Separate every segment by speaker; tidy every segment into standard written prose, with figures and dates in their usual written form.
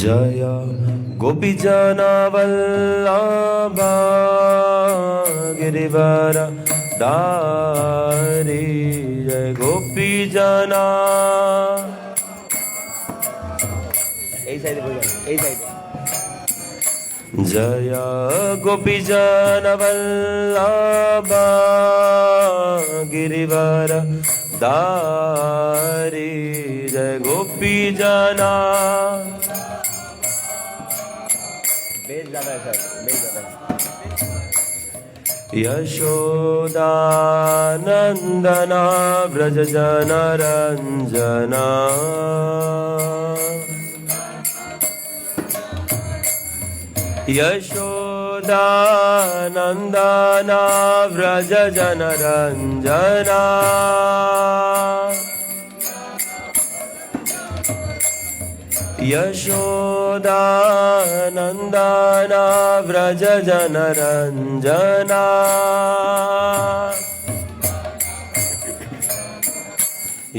Speaker 1: जय गोपीजनवल्लभा गिरिवर दारी जय गोपीजना এই সাইডে বলুন এই সাইডে जय गोपीजनवल्लभा गिरिवर दारी जय गोपीजना बेस ज्यादा है सर बेस ज्यादा है यशोदानंदना व्रज जनरंजना यशोदानंदना व्रज जनरंजना यशोदानंदना व्रज जनरंजना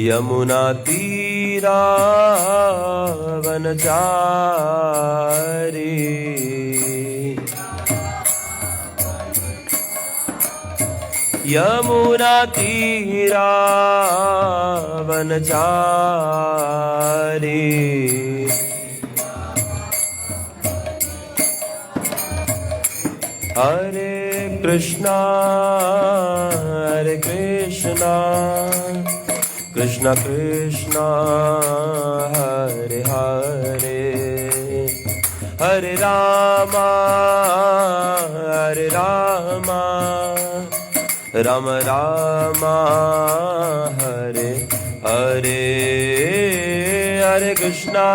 Speaker 1: यमुना तीरा वनचारी यमुना तीरा वनचारी हरे कृष्णा कृष्ण कृष्ण हरे हरे हरे रामा राम रामा हरे हरे हरे कृष्णा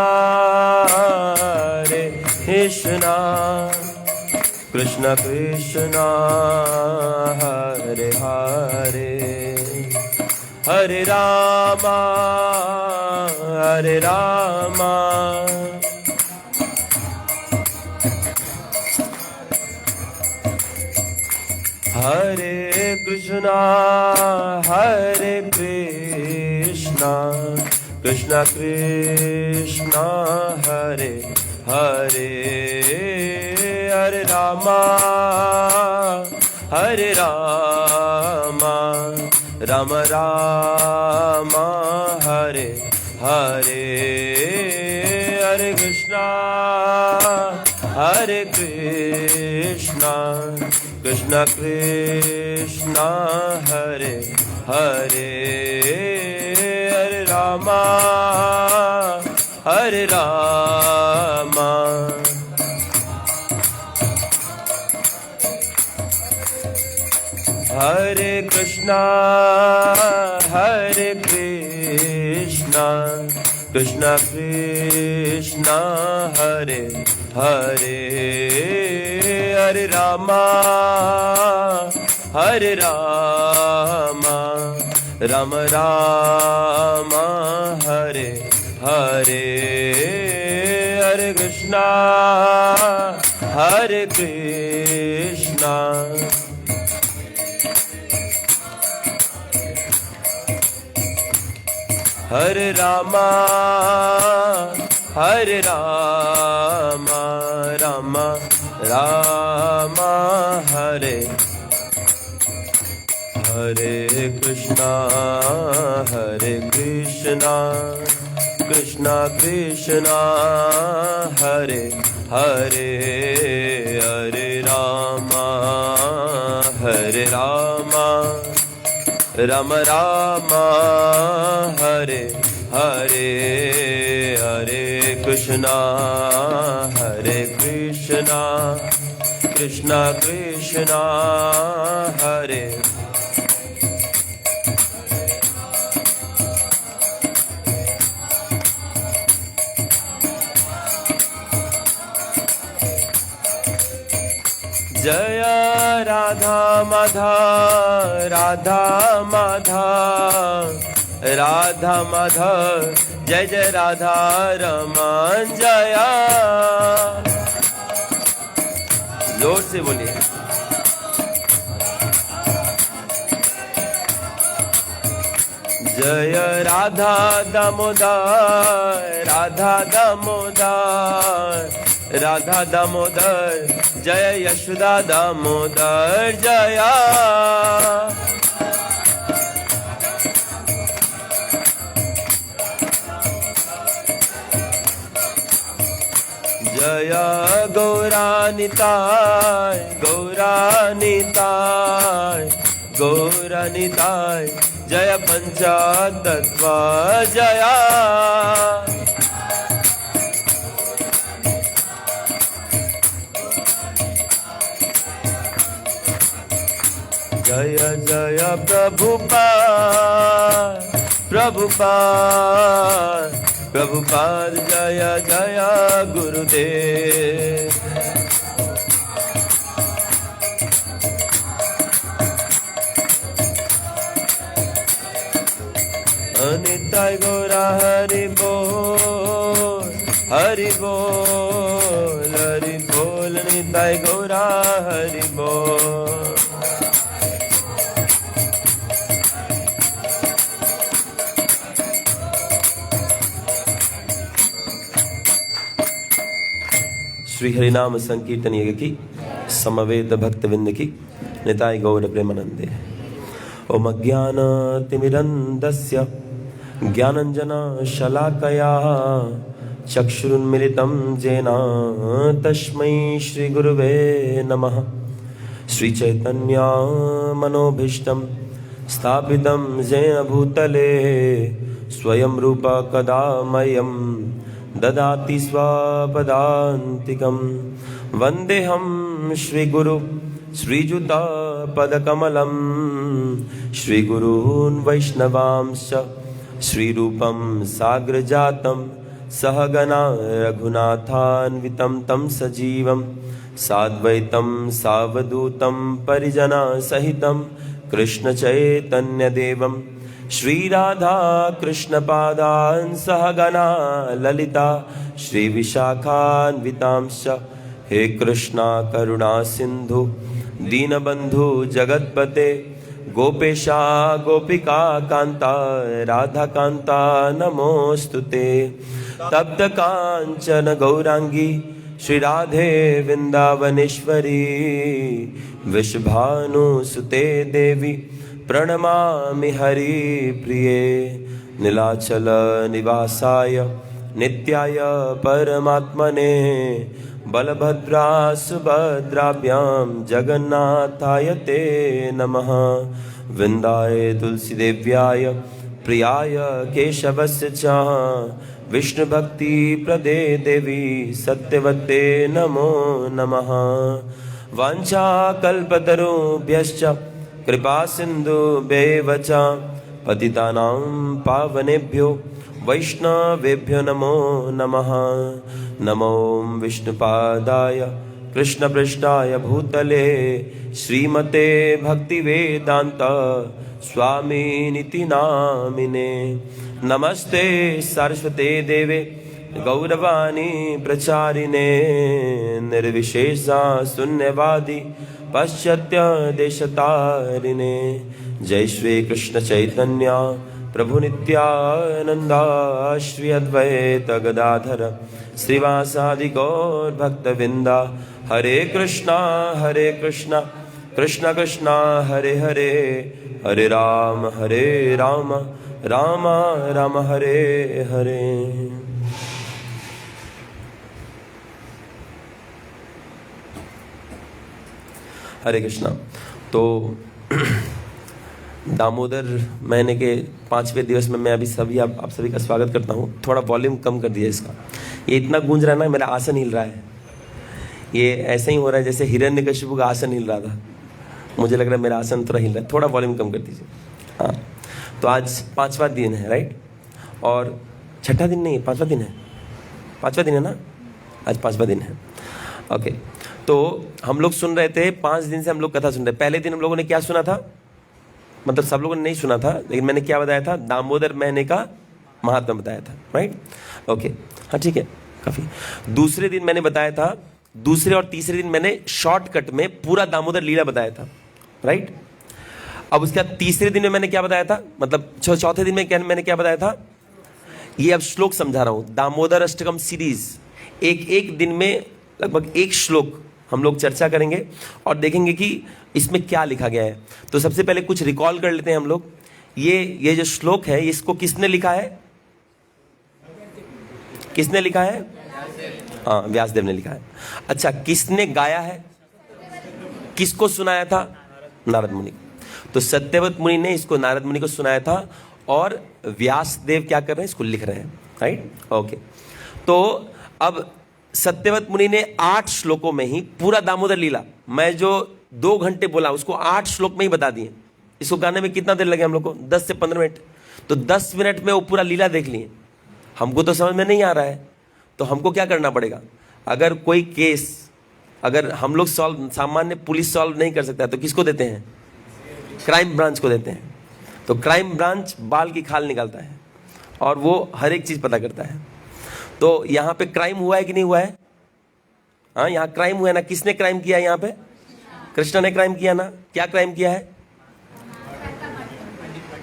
Speaker 1: कृष्ण कृष्ण हरे हरे हरे रामा हरे कृष्णा कृष्ण कृष्ण हरे हरे हरे रामा राम रामा हरे हरे हरे कृष्णा कृष्ण कृष्ण हरे हरे हरे रामा हरे कृष्णा कृष्ण कृष्ण हरे हरे हरे रामा राम रामा हरे हरे हरे कृष्णा हरे रामा राम रामा हरे हरे कृष्णा कृष्ण कृष्ण हरे हरे हरे रामा राम रामा हरे हरे हरे कृष्णा कृष्ण कृष्ण हरे जय राधा माधव जय जय राधा रमन जया जोर से बोलिए जय राधा दामोदर राधा दामोदर जय यशोदा दामोदर जया। जय गौरानिताय गौरानिताय गौरानिताय जय पंचतत्व जया। जय जय प्रभुपाद प्रभुपाद प्रभुपाद जय जय गुरुदेव। निताय गौरा हरि बोल हरि बोल हरि बोल निताय गौरा हरि बोल। श्री हरिनाम संकीर्तन यज्ञ की समवेत भक्तविंद की निताय गौर प्रेमानंदे। ओम अज्ञानतिमिरन्धस्य ज्ञानञ्जनशलाकया चक्षुरुन्मिलितं येन तस्मै श्रीगुरुवे नमः। श्रीचैतन्यमनोभीष्टं स्थापितं येन भूतले स्वयं रूप कदा मह्यं ददाति स्वपदान्तिकं। वन्देऽहं श्रीगुरु श्रीयुतपदकमलं श्रीगुरून् वैष्णवांश्च श्रीरूपं साग्रजातं सहगना रघुनाथान्वितं तं सजीवं साद्वैतं सावधूतं परिजनसहितं कृष्णचैतन्यदेवं श्रीराधा कृष्णपादान् सहगना ललिता श्रीविशाखान्वितांश्च। हे कृष्णा करुणा सिंधु दीनबंधु जगतपते गोपेशा गोपिका कांता राधा कांता नमोस्तुते। तप्त कांचन गौरांगी श्री राधे वृंदावनेश्वरी विश्वभानुसुते देवी प्रणमामि हरिप्रिये। नीलाचल निवासाय नित्याय परमात्मने बलभद्रा सुभद्राभ्यां जगन्नाथाय ते नमः। वृंदाय तुलसीदेव्याय प्रियाय केशवस्य च विष्णुभक्ति प्रदे देवी सत्यवते नमो नमः। वाञ्छाकल्पतरुभ्यश्च कृपा सिन्धुभ्येव च पतितानां पावनेभ्यो वैष्णवेभ्यो नमो नमः। नमो विष्णुपादाय कृष्णपृष्ठाय भूतले श्रीमते भक्तिवेदांत स्वामिनिति नामिने। नमस्ते सरस्वते देवे गौरवाणी प्रचारिणे निर्विशेषा शून्यवादी पाश्चात्य देशतारिणे। जय श्री कृष्ण चैतन्य प्रभु नित्यानंदा श्री अद्वैत गदाधर श्रीवासादि गौर भक्तविंदा। हरे कृष्णा कृष्ण कृष्णा हरे हरे हरे राम राम राम हरे हरे। हरे कृष्णा। तो दामोदर महीने के 5वें दिवस में मैं अभी आप सभी का स्वागत करता हूँ। थोड़ा वॉल्यूम कम कर दिया इसका, ये इतना गूंज रहा है ना, मेरा आसन हिल रहा है। ये ऐसे ही हो रहा है जैसे हिरण्यकशिपु का आसन हिल रहा था, मुझे लग रहा है मेरा आसन थोड़ा हिल रहा है। थोड़ा वॉल्यूम कम कर दीजिए। हाँ, तो आज 5वां दिन है, राइट? और 6ठा दिन नहीं, 5वां दिन है। 5वां दिन है ना, आज 5वां दिन है। ओके, तो हम लोग सुन रहे थे, 5 दिन से हम लोग कथा सुन रहे। पहले दिन हम लोगों ने क्या सुना था, मतलब सब लोगों ने नहीं सुना था, लेकिन मैंने क्या बताया था, दामोदर महीने का महात्मा बताया था, राइट? ओके, हाँ ठीक है, काफी। दूसरे दिन मैंने बताया था, दूसरे और तीसरे दिन मैंने शॉर्टकट में पूरा दामोदर लीला बताया था, राइट? अब उसके बाद तीसरे दिन में मैंने क्या बताया था, मतलब चौथे दिन में मैंने क्या बताया था, ये अब श्लोक समझा रहा हूं। दामोदर अष्टकम सीरीज एक दिन में लगभग एक श्लोक हम लोग चर्चा करेंगे और देखेंगे कि इसमें क्या लिखा गया है। तो सबसे पहले कुछ रिकॉल कर लेते हैं हम लोग। ये जो श्लोक है इसको किसने लिखा है? किसने लिखा है? हाँ, व्यासदेव ने लिखा है। अच्छा, किसने गाया है? किसको सुनाया था? नारद मुनि। तो सत्यवत मुनि ने इसको नारद मुनि को सुनाया था और व्यासदेव क्या कर रहे हैं? इसको लिख रहे हैं, राइट? ओके। तो अब सत्यवत मुनि ने 8 श्लोकों में ही पूरा दामोदर लीला, मैं जो 2 घंटे बोला उसको 8 श्लोक में ही बता दिए। इसको गाने में कितना देर लगे हम लोग को? 10 से 15 मिनट। तो 10 मिनट में वो पूरा लीला देख लिए। हमको तो समझ में नहीं आ रहा है, तो हमको क्या करना पड़ेगा? अगर कोई केस अगर हम लोग सॉल्व, सामान्य पुलिस सॉल्व नहीं कर सकता तो किसको देते हैं? क्राइम ब्रांच को देते हैं। तो क्राइम ब्रांच बाल की खाल निकालता है और वो हर एक चीज पता करता है। तो यहां पे क्राइम हुआ है कि नहीं हुआ है? हाँ, यहां क्राइम हुआ है ना। किसने क्राइम किया? यहां पे कृष्ण ने क्राइम किया ना। क्या क्राइम किया है?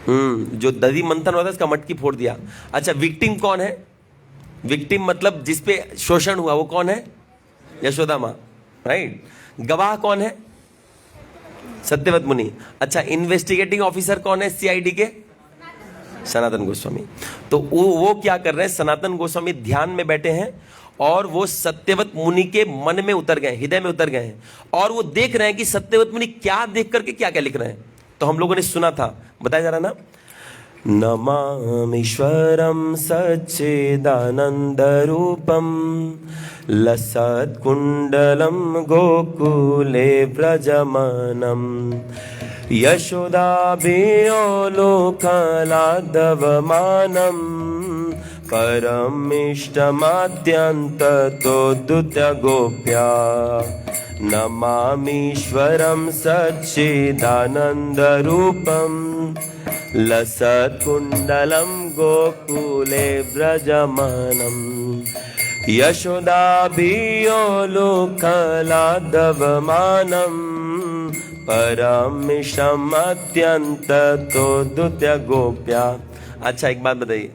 Speaker 1: जो दधी मंथन हुआ था उसका मटकी फोड़ दिया। अच्छा, विक्टिम कौन है? विक्टिम मतलब जिस पे शोषण हुआ वो कौन है? यशोदा माँ, राइट? गवाह कौन है? सत्यवत मुनि। अच्छा, इन्वेस्टिगेटिंग ऑफिसर कौन है सीआईडी के? सनातन गोस्वामी। तो वो क्या कर रहे हैं? सनातन गोस्वामी ध्यान में बैठे हैं और वो सत्यवत मुनि के मन में उतर गए, हृदय में उतर गए हैं और वो देख रहे हैं कि सत्यवत मुनि क्या देख करके क्या क्या लिख रहे हैं। तो हम लोगों ने सुना था, बताया जा रहा ना, नमामीश्वरं सच्चिदानन्दरूपं लसत्कुण्डलं गोकुले व्रजमानं यशोदाभियोलोकलादवमानं परमिष्टमाद्यन्ततोदुत्यगोप्या नमामीश्वरं सच्चिदानन्दरूपं लसत्कुण्डलं गोकुले व्रजमानं यशोदाभियोलोकलादवमानं परमिष्टमत्यन्ततोदुत्यगोप्या। अच्छा, एक बात बताइए,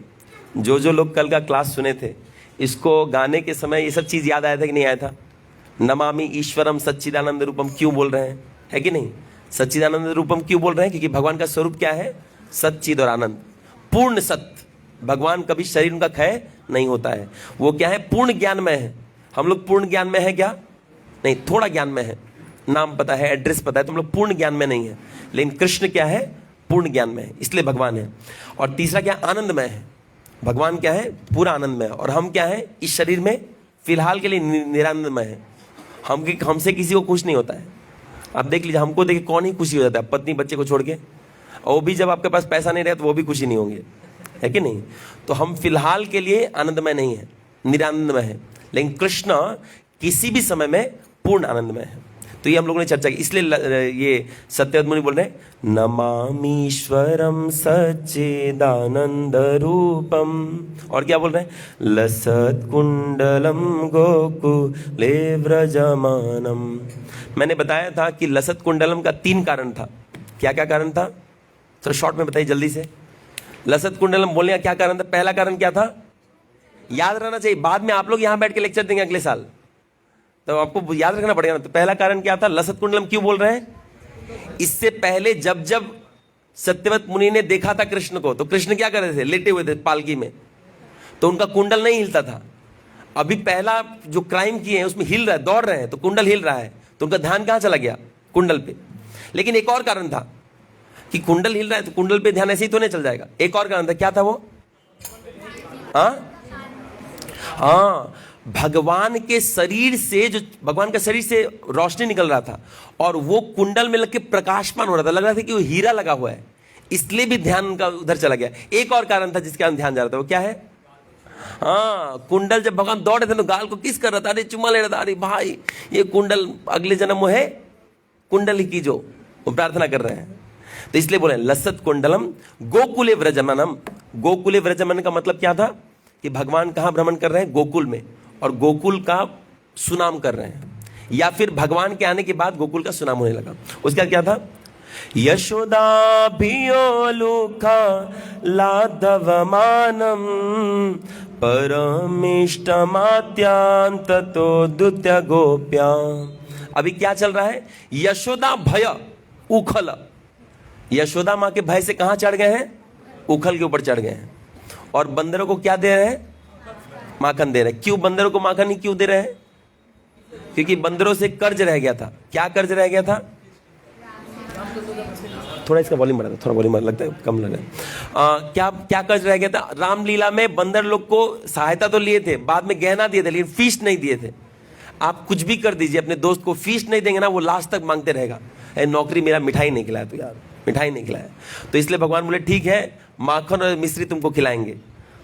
Speaker 1: जो लोग कल का क्लास सुने थे, इसको गाने के समय ये सब चीज़ याद आया था कि नहीं आया था? नमामि ईश्वरम सच्चिदानंद रूपम क्यों बोल रहे हैं, है कि नहीं? सच्चिदानंद रूपम क्यों बोल रहे हैं? क्योंकि भगवान का स्वरूप क्या है? सच्चिद और आनंद, पूर्ण सत्य। भगवान कभी शरीर उनका क्षय नहीं होता है। वो क्या है? पूर्ण ज्ञान में है। हम लोग पूर्ण ज्ञान में है क्या? नहीं, थोड़ा ज्ञान में है। नाम पता है, एड्रेस पता है, तो हम लोग पूर्ण ज्ञान में नहीं है। लेकिन कृष्ण क्या है? पूर्ण ज्ञान में है, इसलिए भगवान है। और तीसरा क्या? आनंदमय है। भगवान क्या है? पूरा आनंदमय है। और हम क्या है? इस शरीर में फिलहाल के लिए निरानंदमय है। हमसे किसी को खुश नहीं होता है। आप देख लीजिए, हमको देखिए कौन ही खुशी हो जाता है? पत्नी बच्चे को छोड़ के। और वो भी जब आपके पास पैसा नहीं रहे तो वो भी खुशी नहीं होंगे, है कि नहीं? तो हम फिलहाल के लिए आनंदमय नहीं है, निरानंदमय है। लेकिन कृष्ण किसी भी समय में पूर्ण आनंदमय है। तो ये हम लोगों ने चर्चा की। इसलिए ये सत्यवत मुनि बोल रहे हैं, नमामीश्वरम सच्चिदानंद रूपम। और क्या बोल रहे हैं? लसत्कुंडलम गोकुले व्रजमानम। मैंने बताया था कि लसत कुंडलम का 3 कारण था। क्या क्या कारण था? तो शॉर्ट में बताइए जल्दी से। लसत कुंडलम बोलने का क्या कारण था? पहला कारण क्या था? याद रहना चाहिए, बाद में आप लोग यहां बैठ के लेक्चर देंगे अगले साल, तो आपको याद रखना पड़ेगा ना। तो पहला कारण क्या था? लसत कुंडलम क्यों बोल रहे हैं? इससे पहले जब जब सत्यवत मुनि ने देखा था कृष्ण को, तो कृष्ण क्या कर रहे थे? लेटे हुए थे पालकी में, तो उनका कुंडल नहीं हिलता था। अभी पहला जो क्राइम किए हैं उसमें हिल रहा है, दौड़ रहे हैं, तो कुंडल हिल रहा है, तो उनका ध्यान कहां चला गया? कुंडल पे। लेकिन एक और कारण था कि कुंडल हिल रहा है तो कुंडल पे ध्यान ऐसे ही तो नहीं चल जाएगा। एक और कारण था, क्या था वो? हाँ, भगवान के शरीर से, जो भगवान का शरीर से रोशनी निकल रहा था और वो कुंडल में लग के प्रकाशमान हो रहा था, लग रहा था कि वो हीरा लगा हुआ है, इसलिए भी ध्यान उनका उधर चला गया। एक और कारण था जिसके कारण ध्यान जा रहा था, वो क्या है? हाँ, कुंडल जब भगवान दौड़े थे तो गाल को किस कर रहा था, अरे चुम्मा ले रहा था, अरे भाई ये कुंडल अगले जन्म में है, कुंडल ही की जो वो प्रार्थना कर रहे हैं। तो इसलिए बोले लसत कुंडलम गोकुले व्रजमानम। गोकुले व्रजमन का मतलब क्या था? कि भगवान कहां भ्रमण कर रहे हैं? गोकुल में, और गोकुल का सुनाम कर रहे हैं, या फिर भगवान के आने के बाद गोकुल का सुनाम होने लगा। उसका क्या था? यशोदाभियोलुका लादवमानम परमिष्टमात्यां ततो द्वितीय गोप्यां। अभी क्या चल रहा है? यशोदा भय उखल। यशोदा माँ के भय से कहां चढ़ गए हैं? उखल के ऊपर चढ़ गए हैं। और बंदरों को क्या दे रहे हैं? माखन दे रहे हैं। क्यों बंदरों को माखन ही क्यों दे रहे हैं? क्योंकि बंदरों से कर्ज रह गया था। क्या कर्ज रह गया था? थोड़ा इसका वॉल्यूम बढ़ा, थोड़ा वॉल्यूम लगता है कम लग रहा है। क्या क्या कर्ज रह गया था? रामलीला में बंदर लोग को सहायता तो लिए थे, बाद में गहना दिए थे, लेकिन फीस नहीं दिए थे। आप कुछ भी कर दीजिए, अपने दोस्त को फीस नहीं देंगे ना, वो लास्ट तक मांगते रहेगा, नौकरी मेरा मिठाई नहीं खिलाया तो यार, मिठाई नहीं खिलाया। तो इसलिए भगवान बोले ठीक है, माखन और मिश्री तुमको खिलाएंगे।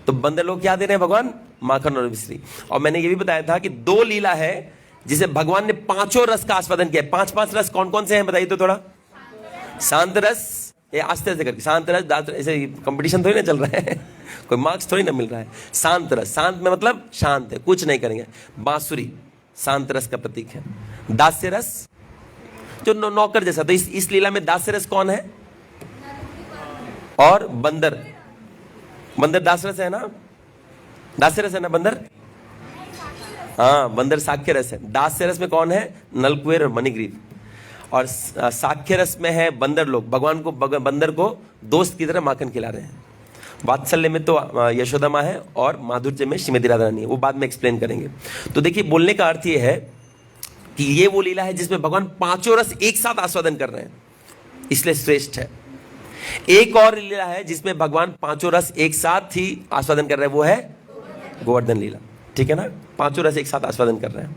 Speaker 1: तो बंदर लोग क्या दे रहे हैं भगवान? माखन और मिश्री। और मैंने ये भी बताया था कि 2 लीला है जिसे भगवान ने 5 रस का आस्वादन किया। 5 रस कौन कौन से हैं बताइए तो थोड़ा। शांत रस, ये आस्ते आस्ते करके, शांत रस, दांत, ऐसे कंपटीशन थोड़ी ना चल रहा है कोई मार्क्स थोड़ी ना मिल रहा है। शांत रस, शांत में मतलब शांत है, कुछ नहीं करेंगे। बांसुरी शांत रस का प्रतीक है। दास्य रस जो नौकर जैसा, तो इस लीला में दास्य रस कौन है? और बंदर, बंदर दास्य रस है ना, दास्य रस है ना बंदर? हाँ, बंदर साक्ष्य रस है। दास्य रस में कौन है? नलकुबेर और मणिग्रीव। और साक्ष्य रस में है बंदर लोग, भगवान को, बंदर को दोस्त की तरह माखन खिला रहे हैं। वात्सल्य में तो यशोदा माँ है और माधुर्य में श्रीमती राधा रानी है, वो बाद में एक्सप्लेन करेंगे। तो देखिए, बोलने का अर्थ ये है कि ये वो लीला है जिसमें भगवान 5 रस एक साथ आस्वादन कर रहे हैं, इसलिए श्रेष्ठ है। एक और लीला है जिसमें भगवान 5 रस एक साथ ही आस्वादन कर रहे हैं, वो है गोवर्धन लीला। ठीक है ना, 5 रस एक साथ आस्वादन कर रहे हैं।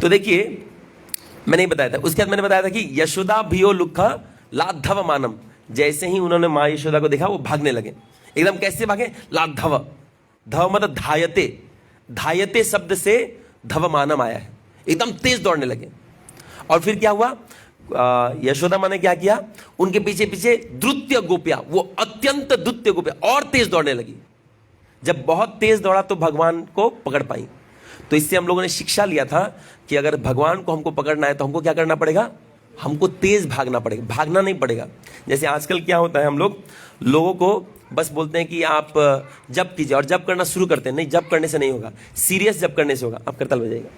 Speaker 1: तो देखिए, मैंने बताया था, उसके बाद मैंने बताया था कि यशोदा भियो लुखा लाद्धव मानम। जैसे ही उन्होंने माँ यशोदा को देखा, वो भागने लगे। एकदम कैसे भागे? लाद्धव, धव मतलब धायते, धायते शब्द से धव मानम आया है, एकदम तेज दौड़ने लगे। और फिर क्या हुआ? यशोदा माँ ने क्या किया? उनके पीछे पीछे द्रुत्य गोपिया, वो अत्यंत द्रुत्य गोपिया और तेज दौड़ने लगी। जब बहुत तेज दौड़ा तो भगवान को पकड़ पाई। तो इससे हम लोगों ने शिक्षा लिया था कि अगर भगवान को हमको पकड़ना है तो हमको क्या करना पड़ेगा? हमको तेज भागना पड़ेगा, भागना नहीं पड़ेगा। जैसे आजकल क्या होता है, हम लोगों को बस बोलते हैं कि आप जप कीजिए, और जप करना शुरू करते हैं। नहीं, जप करने से नहीं होगा, सीरियस जप करने से होगा। आप करताल बजाइएगा।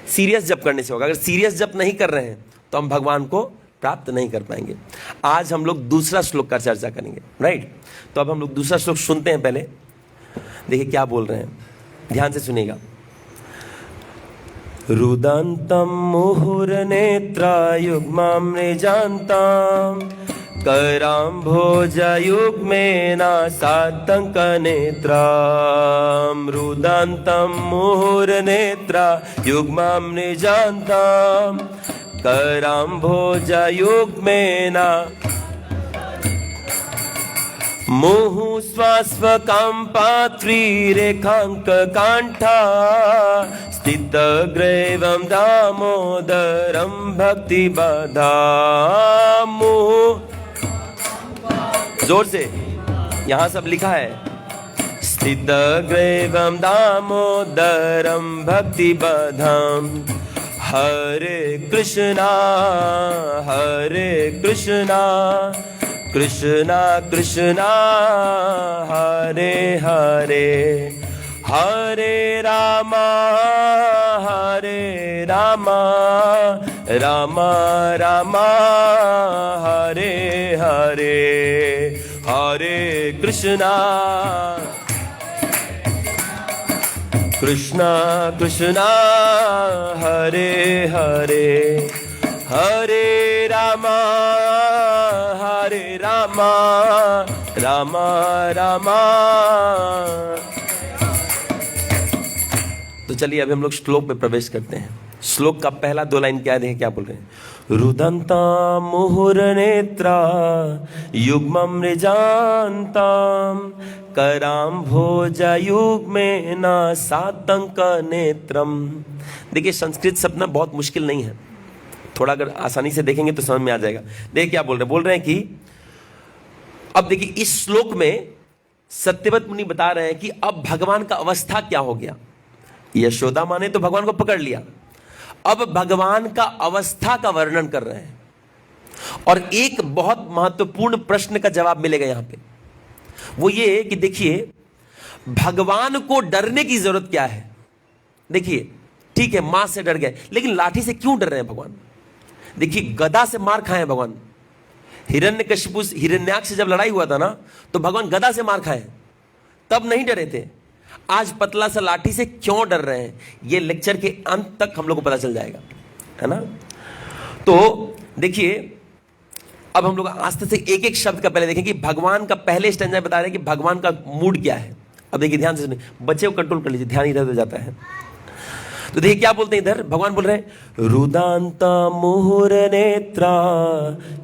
Speaker 1: सीरियस जप करने से होगा। अगर सीरियस जप नहीं कर रहे हैं तो हम भगवान को प्राप्त नहीं कर पाएंगे। आज हम लोग दूसरा श्लोक का चर्चा करेंगे, राइट? तो अब हम लोग दूसरा श्लोक सुनते हैं। पहले देखिए क्या बोल रहे हैं, ध्यान से सुनिएगा। रुदन्तं मुहुर्नेत्रायुग्मां मृजान्तां कराम्भोजयुग्मेन सातङ्कनेत्रां। रुदन्तं मुहुर्नेत्रायुग्मां मृजान्तां कराम्भोजयुग्मेन मुहुस्वास्वकाम्पात्रिरेखाङ्ककाण्ठा स्थितग्रैवं दामोदरं भक्तिबधामु। जोर से, यहां सब लिखा है, स्थितग्रैवं दामोदरं भक्तिबधाम। हरे कृष्णा कृष्णा कृष्णा हरे हरे, हरे रामा राम रामा हरे हरे, हरे कृष्णा कृष्णा कृष्णा हरे हरे, हरे रामा राम रामा। तो चलिए अभी हम लोग श्लोक में प्रवेश करते हैं। श्लोक का पहला 2 लाइन क्या है, क्या बोल रहे हैं? रुदन्ता मुहुर्नेत्रा युग्मं मृजान्तां कराम्भोजयुग्मेन सातङ्कनेत्रम्। देखिए, संस्कृत शब्द ना बहुत मुश्किल नहीं है, थोड़ा अगर आसानी से देखेंगे तो समझ में आ जाएगा। देखिए क्या बोल रहे हैं कि अब देखिए इस श्लोक में सत्यव्रत मुनि बता रहे हैं कि अब भगवान का अवस्था क्या हो गया। यशोदा माँ ने तो भगवान को पकड़ लिया, अब भगवान का अवस्था का वर्णन कर रहे हैं। और एक बहुत महत्वपूर्ण प्रश्न का जवाब मिलेगा यहां पे, वो ये कि देखिए भगवान को डरने की जरूरत क्या है? देखिए, ठीक है मां से डर गए, लेकिन लाठी से क्यों डर रहे हैं भगवान? देखिए, गदा से मार खाए हैं भगवान। हिरण्यकशिपु हिरण्याक्ष से जब लड़ाई हुआ था ना, तो भगवान गदा से मार खाए, तब नहीं डरे थे। आज पतला सा लाठी से क्यों डर रहे हैं, ये लेक्चर के अंत तक हम लोग को पता चल जाएगा, है ना? तो देखिए, अब हम लोग आस्ते से एक एक शब्द का पहले देखें कि भगवान का पहले स्टैंजा बता रहे हैं कि भगवान का मूड क्या है। अब देखिए ध्यान से सुनिए, बच्चे को कंट्रोल कर लीजिए, ध्यान इधर उधर जाता है। तो देखिए क्या बोलते हैं इधर, भगवान बोल रहे हैं रुदांत मुहुर नेत्रा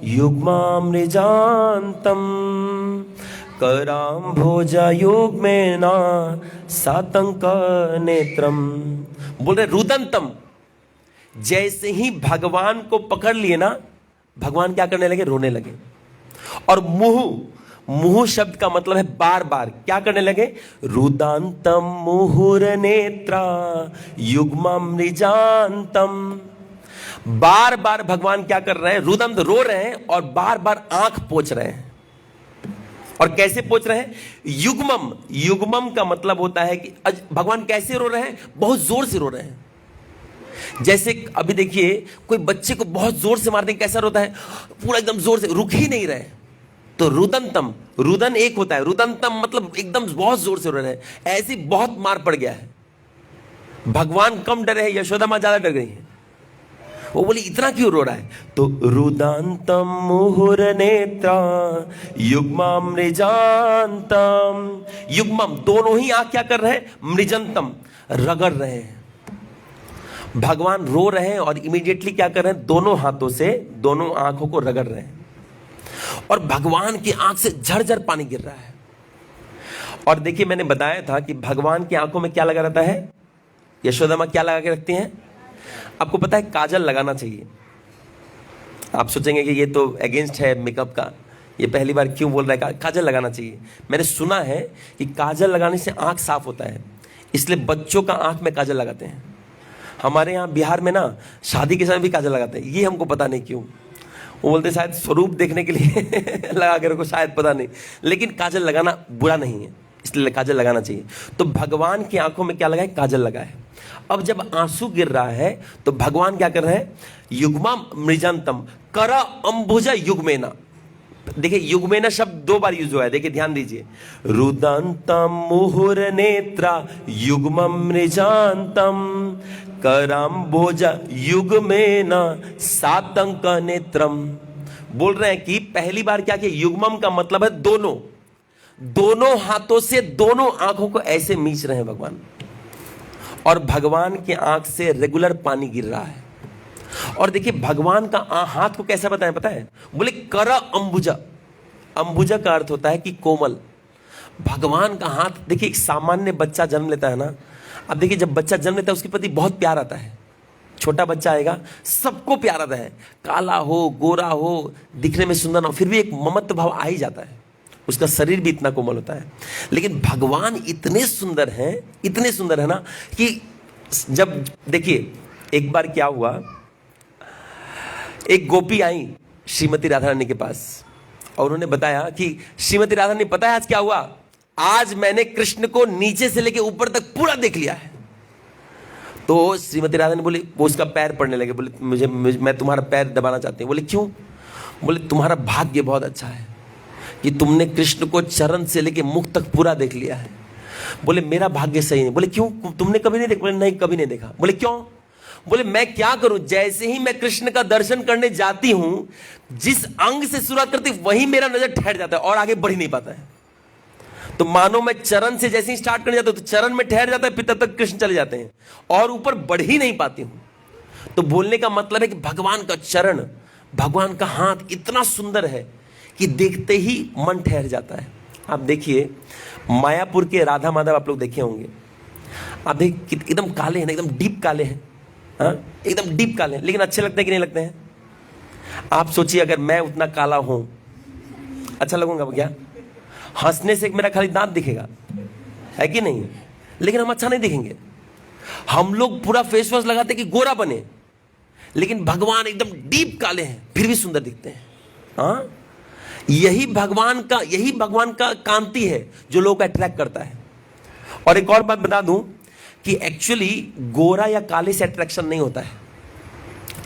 Speaker 1: युग्मामृजांतम कराम भोजा युग में ना सातंक नेत्रम। बोल रहे रुदंतम, जैसे ही भगवान को पकड़ लिए ना, भगवान क्या करने लगे? रोने लगे। और मुहु शब्द का मतलब है बार बार, क्या करने लगे? रुदांतम मुहुर नेत्रा युग्ममृजांतम। बार बार भगवान क्या कर रहे हैं? रुदंत रो रहे हैं और बार बार आंख पोंछ रहे हैं। और कैसे पोंछ रहे हैं? युग्मम, युग्मम का मतलब होता है कि भगवान कैसे रो रहे हैं? बहुत जोर से रो रहे हैं। जैसे अभी देखिए, कोई बच्चे को बहुत जोर से मारते हैं, कैसा रोता है? पूरा एकदम जोर से, रुक ही नहीं रहे। तो रुदंतम, रुदन एक होता है, रुदंतम मतलब एकदम बहुत जोर से रो रहे हैं, ऐसी बहुत मार पड़ गया है। भगवान कम डरे हैं, यशोदा मां ज्यादा डर गई है। वो बोली इतना क्यों रो रहा है? तो रुदांतम मुहुर नेत्रा युग्मम मृजांतम। युग्मम दोनों ही आंख क्या कर रहे हैं? मृजंतम, रगड़ रहे हैं। भगवान रो रहे हैं और इमीडिएटली क्या कर रहे हैं? दोनों हाथों से दोनों आंखों को रगड़ रहे हैं और भगवान की आंख से झरझर पानी गिर रहा है। और देखिए, मैंने बताया था कि भगवान की आंखों में क्या लगा रहता है? यशोदा मां क्या लगा के रखती हैं? आपको पता है, काजल लगाना चाहिए। आप सोचेंगे कि ये तो अगेंस्ट है मेकअप का, ये पहली बार क्यों बोल रहा है? काजल लगाना चाहिए। मैंने सुना है कि काजल लगाने से आंख साफ होता है, इसलिए बच्चों का आंख में काजल लगाते हैं। हमारे यहाँ बिहार में ना शादी के समय भी काजल लगाते हैं, ये हमको पता नहीं क्यों। वो बोलते शायद स्वरूप देखने के लिए लगा के रखो, शायद, पता नहीं। लेकिन काजल लगाना बुरा नहीं है, इसलिए काजल लगाना चाहिए। तो भगवान की आंखों में क्या लगा है? काजल लगा है। अब जब आंसू गिर रहा है तो भगवान क्या कर रहे हैं? युग्मा मृजंतम कर अंबुजा युग्मेना। देखिए, युग्मेना शब्द दो बार यूज हुआ है, देखिए ध्यान दीजिए। रुदंतम मुहुर नेत्रा युग्मम मृजांतम कराम भोजा युग्मेना सातंक नेत्रम। बोल रहे हैं कि पहली बार क्या किया? युग्मम का मतलब है दोनों, दोनों हाथों से दोनों आंखों को ऐसे मीच रहे हैं भगवान, और भगवान की आंख से रेगुलर पानी गिर रहा है। और देखिए, भगवान का हाथ को कैसा बताएं पता है? बोले कर अंबुजा। अंबुजा का अर्थ होता है कि कोमल। भगवान का हाथ, देखिए एक सामान्य बच्चा जन्म लेता है ना, अब देखिए जब बच्चा जन्म लेता है उसके प्रति बहुत प्यार आता है। छोटा बच्चा आएगा, सबको प्यार आता है, काला हो गोरा हो, दिखने में सुंदर ना हो, फिर भी एक ममत्व भाव आ ही जाता है। उसका शरीर भी इतना कोमल होता है। लेकिन भगवान इतने सुंदर हैं, इतने सुंदर है ना, कि जब देखिए एक बार क्या हुआ, एक गोपी आई श्रीमती राधा रानी के पास और उन्होंने बताया कि श्रीमती राधा रानी, पता है आज क्या हुआ? आज मैंने कृष्ण को नीचे से लेके ऊपर तक पूरा देख लिया है। तो श्रीमती राधा ने बोली, वो उसका पैर पड़ने लगे, बोले मैं तुम्हारा पैर दबाना चाहती हूँ। बोले क्यों? बोले तुम्हारा भाग्य बहुत अच्छा है कि तुमने कृष्ण को चरण से लेके मुख तक पूरा देख लिया है। बोले मेरा भाग्य सही नहीं। बोले क्यों? तुमने कभी नहीं देखा? बोले नहीं, कभी नहीं देखा। बोले क्यों? बोले मैं क्या करूं, जैसे ही मैं कृष्ण का दर्शन करने जाती हूं, जिस अंग से शुरुआत करती वही मेरा नजर ठहर जाता है और आगे बढ़ ही नहीं पाता है। तो मानो मैं चरण से जैसे ही स्टार्ट करने जाता हूं तो चरण में ठहर जाता है, फिर तब तक कृष्ण चले जाते हैं और ऊपर बढ़ ही नहीं पाती हूं। तो बोलने का मतलब है कि भगवान का चरण, भगवान का हाथ इतना सुंदर है कि देखते ही मन ठहर जाता है। आप देखिए, मायापुर के राधा माधव आप लोग देखे होंगे, आप देखिए एकदम काले हैं ना, एकदम डीप काले हैं, एकदम डीप काले हैं, लेकिन अच्छे लगते हैं कि नहीं लगते हैं? आप सोचिए अगर मैं उतना काला हूं, अच्छा लगूंगा क्या? हंसने से मेरा खाली दांत दिखेगा, है कि नहीं? लेकिन हम अच्छा नहीं दिखेंगे। हम लोग पूरा फेस वॉश लगाते कि गोरा बने, लेकिन भगवान एकदम डीप काले हैं फिर भी सुंदर दिखते हैं। हाँ, यही भगवान का कांति है जो लोग को अट्रैक्ट करता है। और एक और बात बता दूं कि एक्चुअली गोरा या काले से अट्रैक्शन नहीं होता है,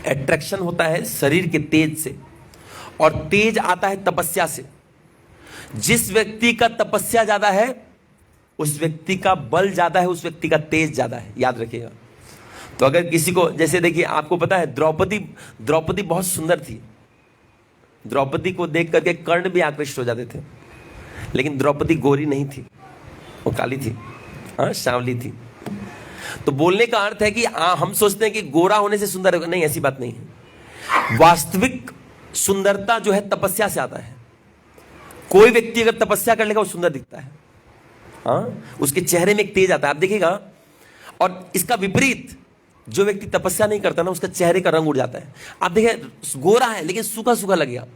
Speaker 1: अट्रैक्शन होता है शरीर के तेज से, और तेज आता है तपस्या से। जिस व्यक्ति का तपस्या ज्यादा है उस व्यक्ति का बल ज्यादा है, उस व्यक्ति का तेज ज्यादा है, याद रखिएगा। तो अगर किसी को, जैसे देखिए आपको पता है द्रौपदी बहुत सुंदर थी, द्रौपदी को देख करके कर्ण भी आकृष्ट हो जाते थे, लेकिन द्रौपदी गोरी नहीं थी, वो काली थी, हाँ सांवली थी। तो बोलने का अर्थ है कि हम सोचते हैं कि गोरा होने से सुंदर होगा, नहीं, ऐसी बात नहीं है। वास्तविक सुंदरता जो है तपस्या से आता है। कोई व्यक्ति अगर तपस्या कर लेगा वो सुंदर दिखता है, हाँ, उसके चेहरे में एक तेज आता है, आप देखिएगा। और इसका विपरीत, जो व्यक्ति तपस्या नहीं करता ना, उसका चेहरे का रंग उड़ जाता है। आप देखिए गोरा है लेकिन सूखा सूखा लगेगा।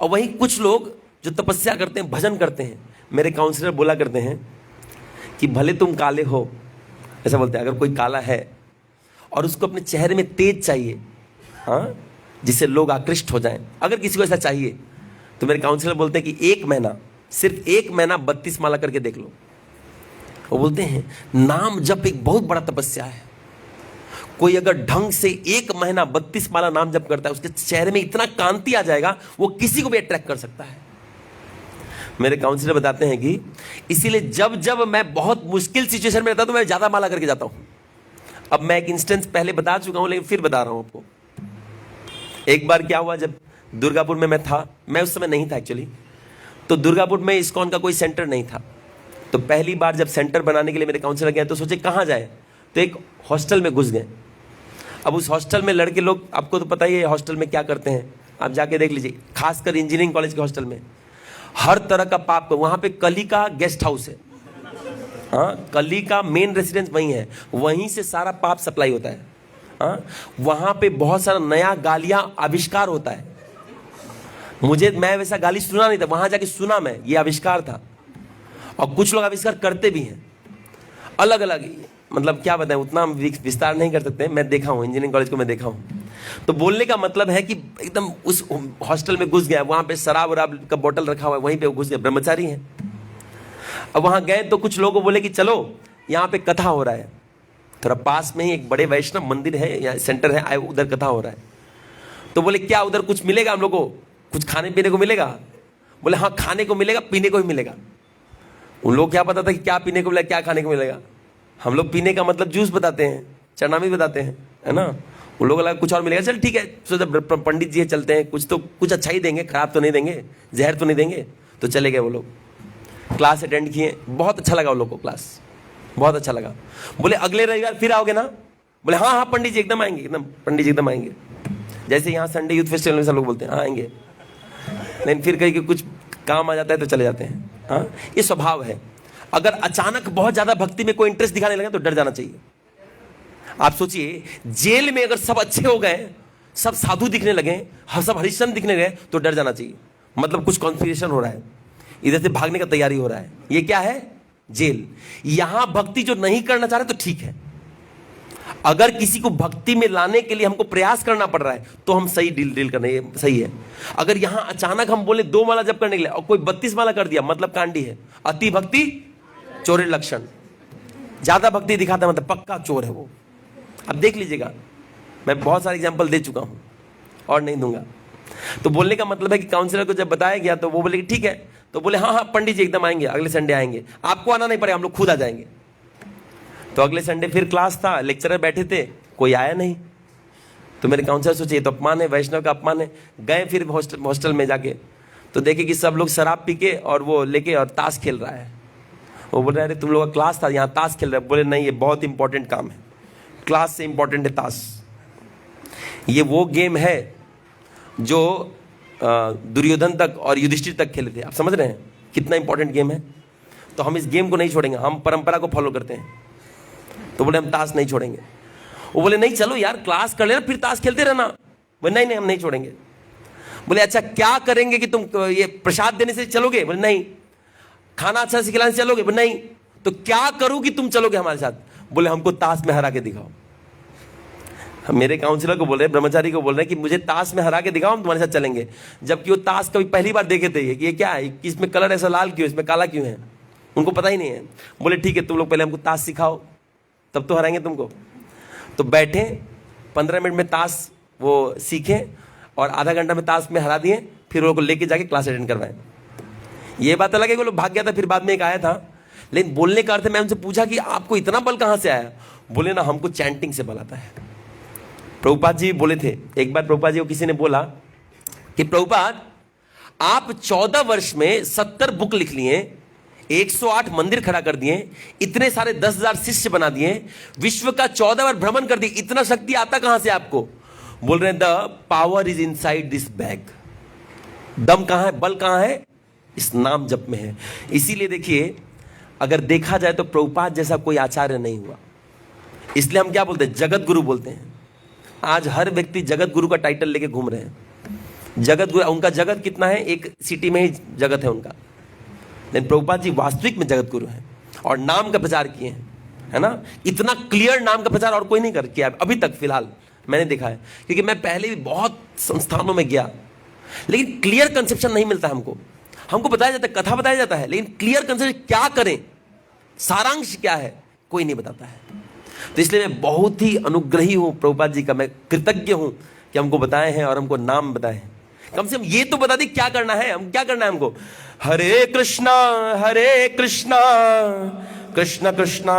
Speaker 1: और वहीं कुछ लोग जो तपस्या करते हैं, भजन करते हैं, मेरे काउंसलर बोला करते हैं कि भले तुम काले हो, ऐसा बोलते हैं, अगर कोई काला है और उसको अपने चेहरे में तेज चाहिए, हाँ, जिससे लोग आकृष्ट हो जाएं, अगर किसी को ऐसा चाहिए, तो मेरे काउंसलर बोलते हैं कि 1 महीना, सिर्फ 1 महीना 32 माला करके देख लो। वो बोलते हैं नाम जप एक बहुत बड़ा तपस्या है। कोई अगर ढंग से 1 महीना 32 माला नाम जप करता है, उसके चेहरे में इतना कांति आ जाएगा, वो किसी को भी अट्रैक्ट कर सकता है। मेरे काउंसलर बताते हैं कि इसीलिए जब जब मैं बहुत मुश्किल सिचुएशन में रहता हूं तो मैं ज्यादा माला करके जाता हूं। अब मैं एक इंस्टेंस पहले बता चुका हूं, लेकिन फिर बता रहा हूं आपको। एक बार क्या हुआ, जब दुर्गापुर में मैं था, मैं उस समय नहीं था एक्चुअली, तो दुर्गापुर में इस्कॉन का कोई सेंटर नहीं था। तो पहली बार जब सेंटर बनाने के लिए मेरे काउंसलर गए, तो सोचे कहाँ जाए, तो एक हॉस्टल में घुस गए। अब उस हॉस्टल में लड़के लोग, आपको तो पता ही है हॉस्टल में क्या करते हैं, आप जाके देख लीजिए, खासकर इंजीनियरिंग कॉलेज के हॉस्टल में हर तरह का पाप, वहां पे कली का गेस्ट हाउस है, हाँ, कली का मेन रेसिडेंस वहीं है, वहीं से सारा पाप सप्लाई होता है, हाँ, वहां पे बहुत सारा नया गालियां आविष्कार होता है। मैं वैसा गाली सुना नहीं था, वहां जाके सुना मैं, ये आविष्कार था। और कुछ लोग आविष्कार करते भी हैं अलग अलग, मतलब क्या बताएं, उतना हम विस्तार नहीं कर सकते। मैं देखा हूं, इंजीनियरिंग कॉलेज को मैं देखा हूं। तो बोलने का मतलब है कि एकदम उस हॉस्टल में घुस गया, वहां पे शराब वराब का बोतल रखा हुआ है, वहीं पे घुस गया, ब्रह्मचारी है। अब वहां गए तो कुछ लोगों बोले कि चलो यहाँ पे कथा हो रहा है, थोड़ा पास में ही एक बड़े वैष्णव मंदिर है या सेंटर है, उधर कथा हो रहा है। तो बोले क्या उधर कुछ मिलेगा हम लोग को, कुछ खाने पीने को मिलेगा? बोले हाँ खाने को मिलेगा, पीने को भी मिलेगा। उन लोग क्या पता था कि क्या पीने को मिलेगा, क्या खाने को मिलेगा। हम लोग पीने का मतलब जूस बताते हैं, चरनामी बताते हैं, है ना। उन लोगों को लगा कुछ और मिलेगा, चल ठीक है, सोचा पंडित जी चलते हैं, कुछ अच्छा ही देंगे, खराब तो नहीं देंगे, जहर तो नहीं देंगे। तो चले गए वो लोग, क्लास अटेंड किए, बहुत अच्छा लगा उन लोग को, क्लास बहुत अच्छा लगा। बोले अगले रविवार फिर आओगे ना? बोले हाँ हाँ पंडित जी एकदम आएंगे, एकदम पंडित जी एकदम आएंगे। जैसे यहाँ संडे यूथ फेस्टिवल में सब लोग बोलते हैं हाँ आएंगे, लेकिन फिर कहीं कुछ काम आ जाता है तो चले जाते हैं। हाँ, ये स्वभाव है। अगर अचानक बहुत ज्यादा भक्ति में कोई इंटरेस्ट दिखाने लगे तो डर जाना चाहिए। आप सोचिए, जेल में अगर सब अच्छे हो गए, सब साधु दिखने लगे, सब हरिश्चंद्र दिखने गए, तो डर जाना चाहिए, मतलब कुछ कॉन्स्पिरेशन हो रहा है, इधर से भागने का तैयारी हो रहा है। ये क्या है? जेल। यहां भक्ति जो नहीं करना चाह रहे तो ठीक है, अगर किसी को भक्ति में लाने के लिए हमको प्रयास करना पड़ रहा है तो हम सही डील करना, ये सही है। अगर यहां अचानक हम बोले 2 माला जप करने के लिए और कोई 32 माला कर दिया, मतलब कांडी है। अति भक्ति चोर लक्षण, ज्यादा भक्ति दिखाता है मतलब पक्का चोर है वो। अब देख लीजिएगा, मैं बहुत सारे एग्जांपल दे चुका हूं और नहीं दूंगा। तो बोलने का मतलब है कि काउंसलर को जब बताया गया तो वो बोले कि ठीक है, तो बोले हाँ हाँ पंडित जी एकदम आएंगे, अगले संडे आएंगे, आपको आना नहीं पड़ेगा, हम लोग खुद आ जाएंगे। तो अगले संडे फिर क्लास था, लेक्चरर बैठे थे, कोई आया नहीं। तो मेरे काउंसलर सोचे ये तो अपमान है, वैष्णव का अपमान है। गए फिर हॉस्टल में जाके तो देखे कि सब लोग शराब पी के और वो लेके और ताश खेल रहा है। वो बोल रहे अरे तुम लोग का क्लास था, यहाँ ताश खेल रहे। बोले नहीं, ये बहुत इंपॉर्टेंट काम है, क्लास से इंपॉर्टेंट है ताश। ये वो गेम है जो दुर्योधन तक और युधिष्ठिर तक खेले थे। आप समझ रहे हैं कितना इंपॉर्टेंट गेम है? तो हम इस गेम को नहीं छोड़ेंगे, हम परंपरा को फॉलो करते हैं। तो बोले हम ताश नहीं छोड़ेंगे। वो बोले नहीं चलो यार क्लास कर लेना, फिर ताश खेलते रहना। बोले नहीं नहीं हम नहीं छोड़ेंगे। बोले अच्छा क्या करेंगे कि तुम ये प्रसाद देने से चलोगे? बोले नहीं। खाना अच्छा से खिलाने से चलोगे? बोले नहीं। तो क्या करूं कि तुम चलोगे हमारे साथ? बोले हमको ताश में हरा के दिखाओ। मेरे काउंसलर को बोल रहे, ब्रह्मचारी को बोल रहे कि मुझे ताश में हरा के दिखाओ, हम तुम्हारे साथ चलेंगे। जबकि वो ताश कभी पहली बार देखे थे, ये क्या है, इसमें कलर ऐसा लाल क्यों, इसमें काला क्यों है? उनको पता ही नहीं है। बोले ठीक है, तुम लोग पहले हमको ताश सिखाओ, तब तो हराएंगे तुमको। तो बैठे 15 मिनट में ताश वो सीखे और आधा घंटा में ताश में हरा दिए, फिर वो लोग लेके जाके क्लास अटेंड करवाए। ये बात अलग है कि वो लोग भाग गया था, फिर बाद में एक आया था, लेकिन बोलने का अर्थ है, मैं उनसे पूछा कि आपको इतना बल कहाँ से आया? बोले ना, हमको चैंटिंग से बल आता है। प्रभुपाद जी बोले थे एक बार, प्रभुपाद जी को किसी ने बोला कि प्रभुपाद आप 14 वर्ष में 70 बुक लिख लिए, 108 मंदिर खड़ा कर दिए, इतने सारे 10,000 शिष्य बना दिए, विश्व का 14 बार भ्रमण कर दिए, इतना शक्ति आता कहां से आपको? बोल रहे हैं the power is inside this bag. दम कहां है, बल कहां है? इस नाम जप में है। इसीलिए देखिए, अगर देखा जाए तो प्रभुपाद जैसा कोई आचार्य नहीं हुआ, इसलिए हम क्या बोलते हैं? जगत गुरु बोलते हैं। आज हर व्यक्ति जगत गुरु का टाइटल लेके घूम रहे हैं। जगत गुरु, उनका जगत कितना है? एक सिटी में ही जगत है उनका, लेकिन प्रभुपाद जी वास्तविक में जगत गुरु हैं और नाम का प्रचार किए हैं, है ना? इतना क्लियर नाम का प्रचार और कोई नहीं कर किया अभी तक, फिलहाल मैंने देखा है। क्योंकि मैं पहले भी बहुत संस्थानों में गया, लेकिन क्लियर कंसेप्शन नहीं मिलता हमको। हमको बताया जाता है, कथा बताया जाता है, लेकिन क्लियर कंसेप्शन क्या करें, सारांश क्या है, कोई नहीं बताता है। तो इसलिए मैं बहुत ही अनुग्रही हूं प्रभुपाद जी का, मैं कृतज्ञ हूं कि हमको बताए हैं और हमको नाम बताए हैं। कम से कम ये तो बता दी क्या करना है, हम क्या करना है हमको। हरे कृष्णा कृष्ण कृष्ण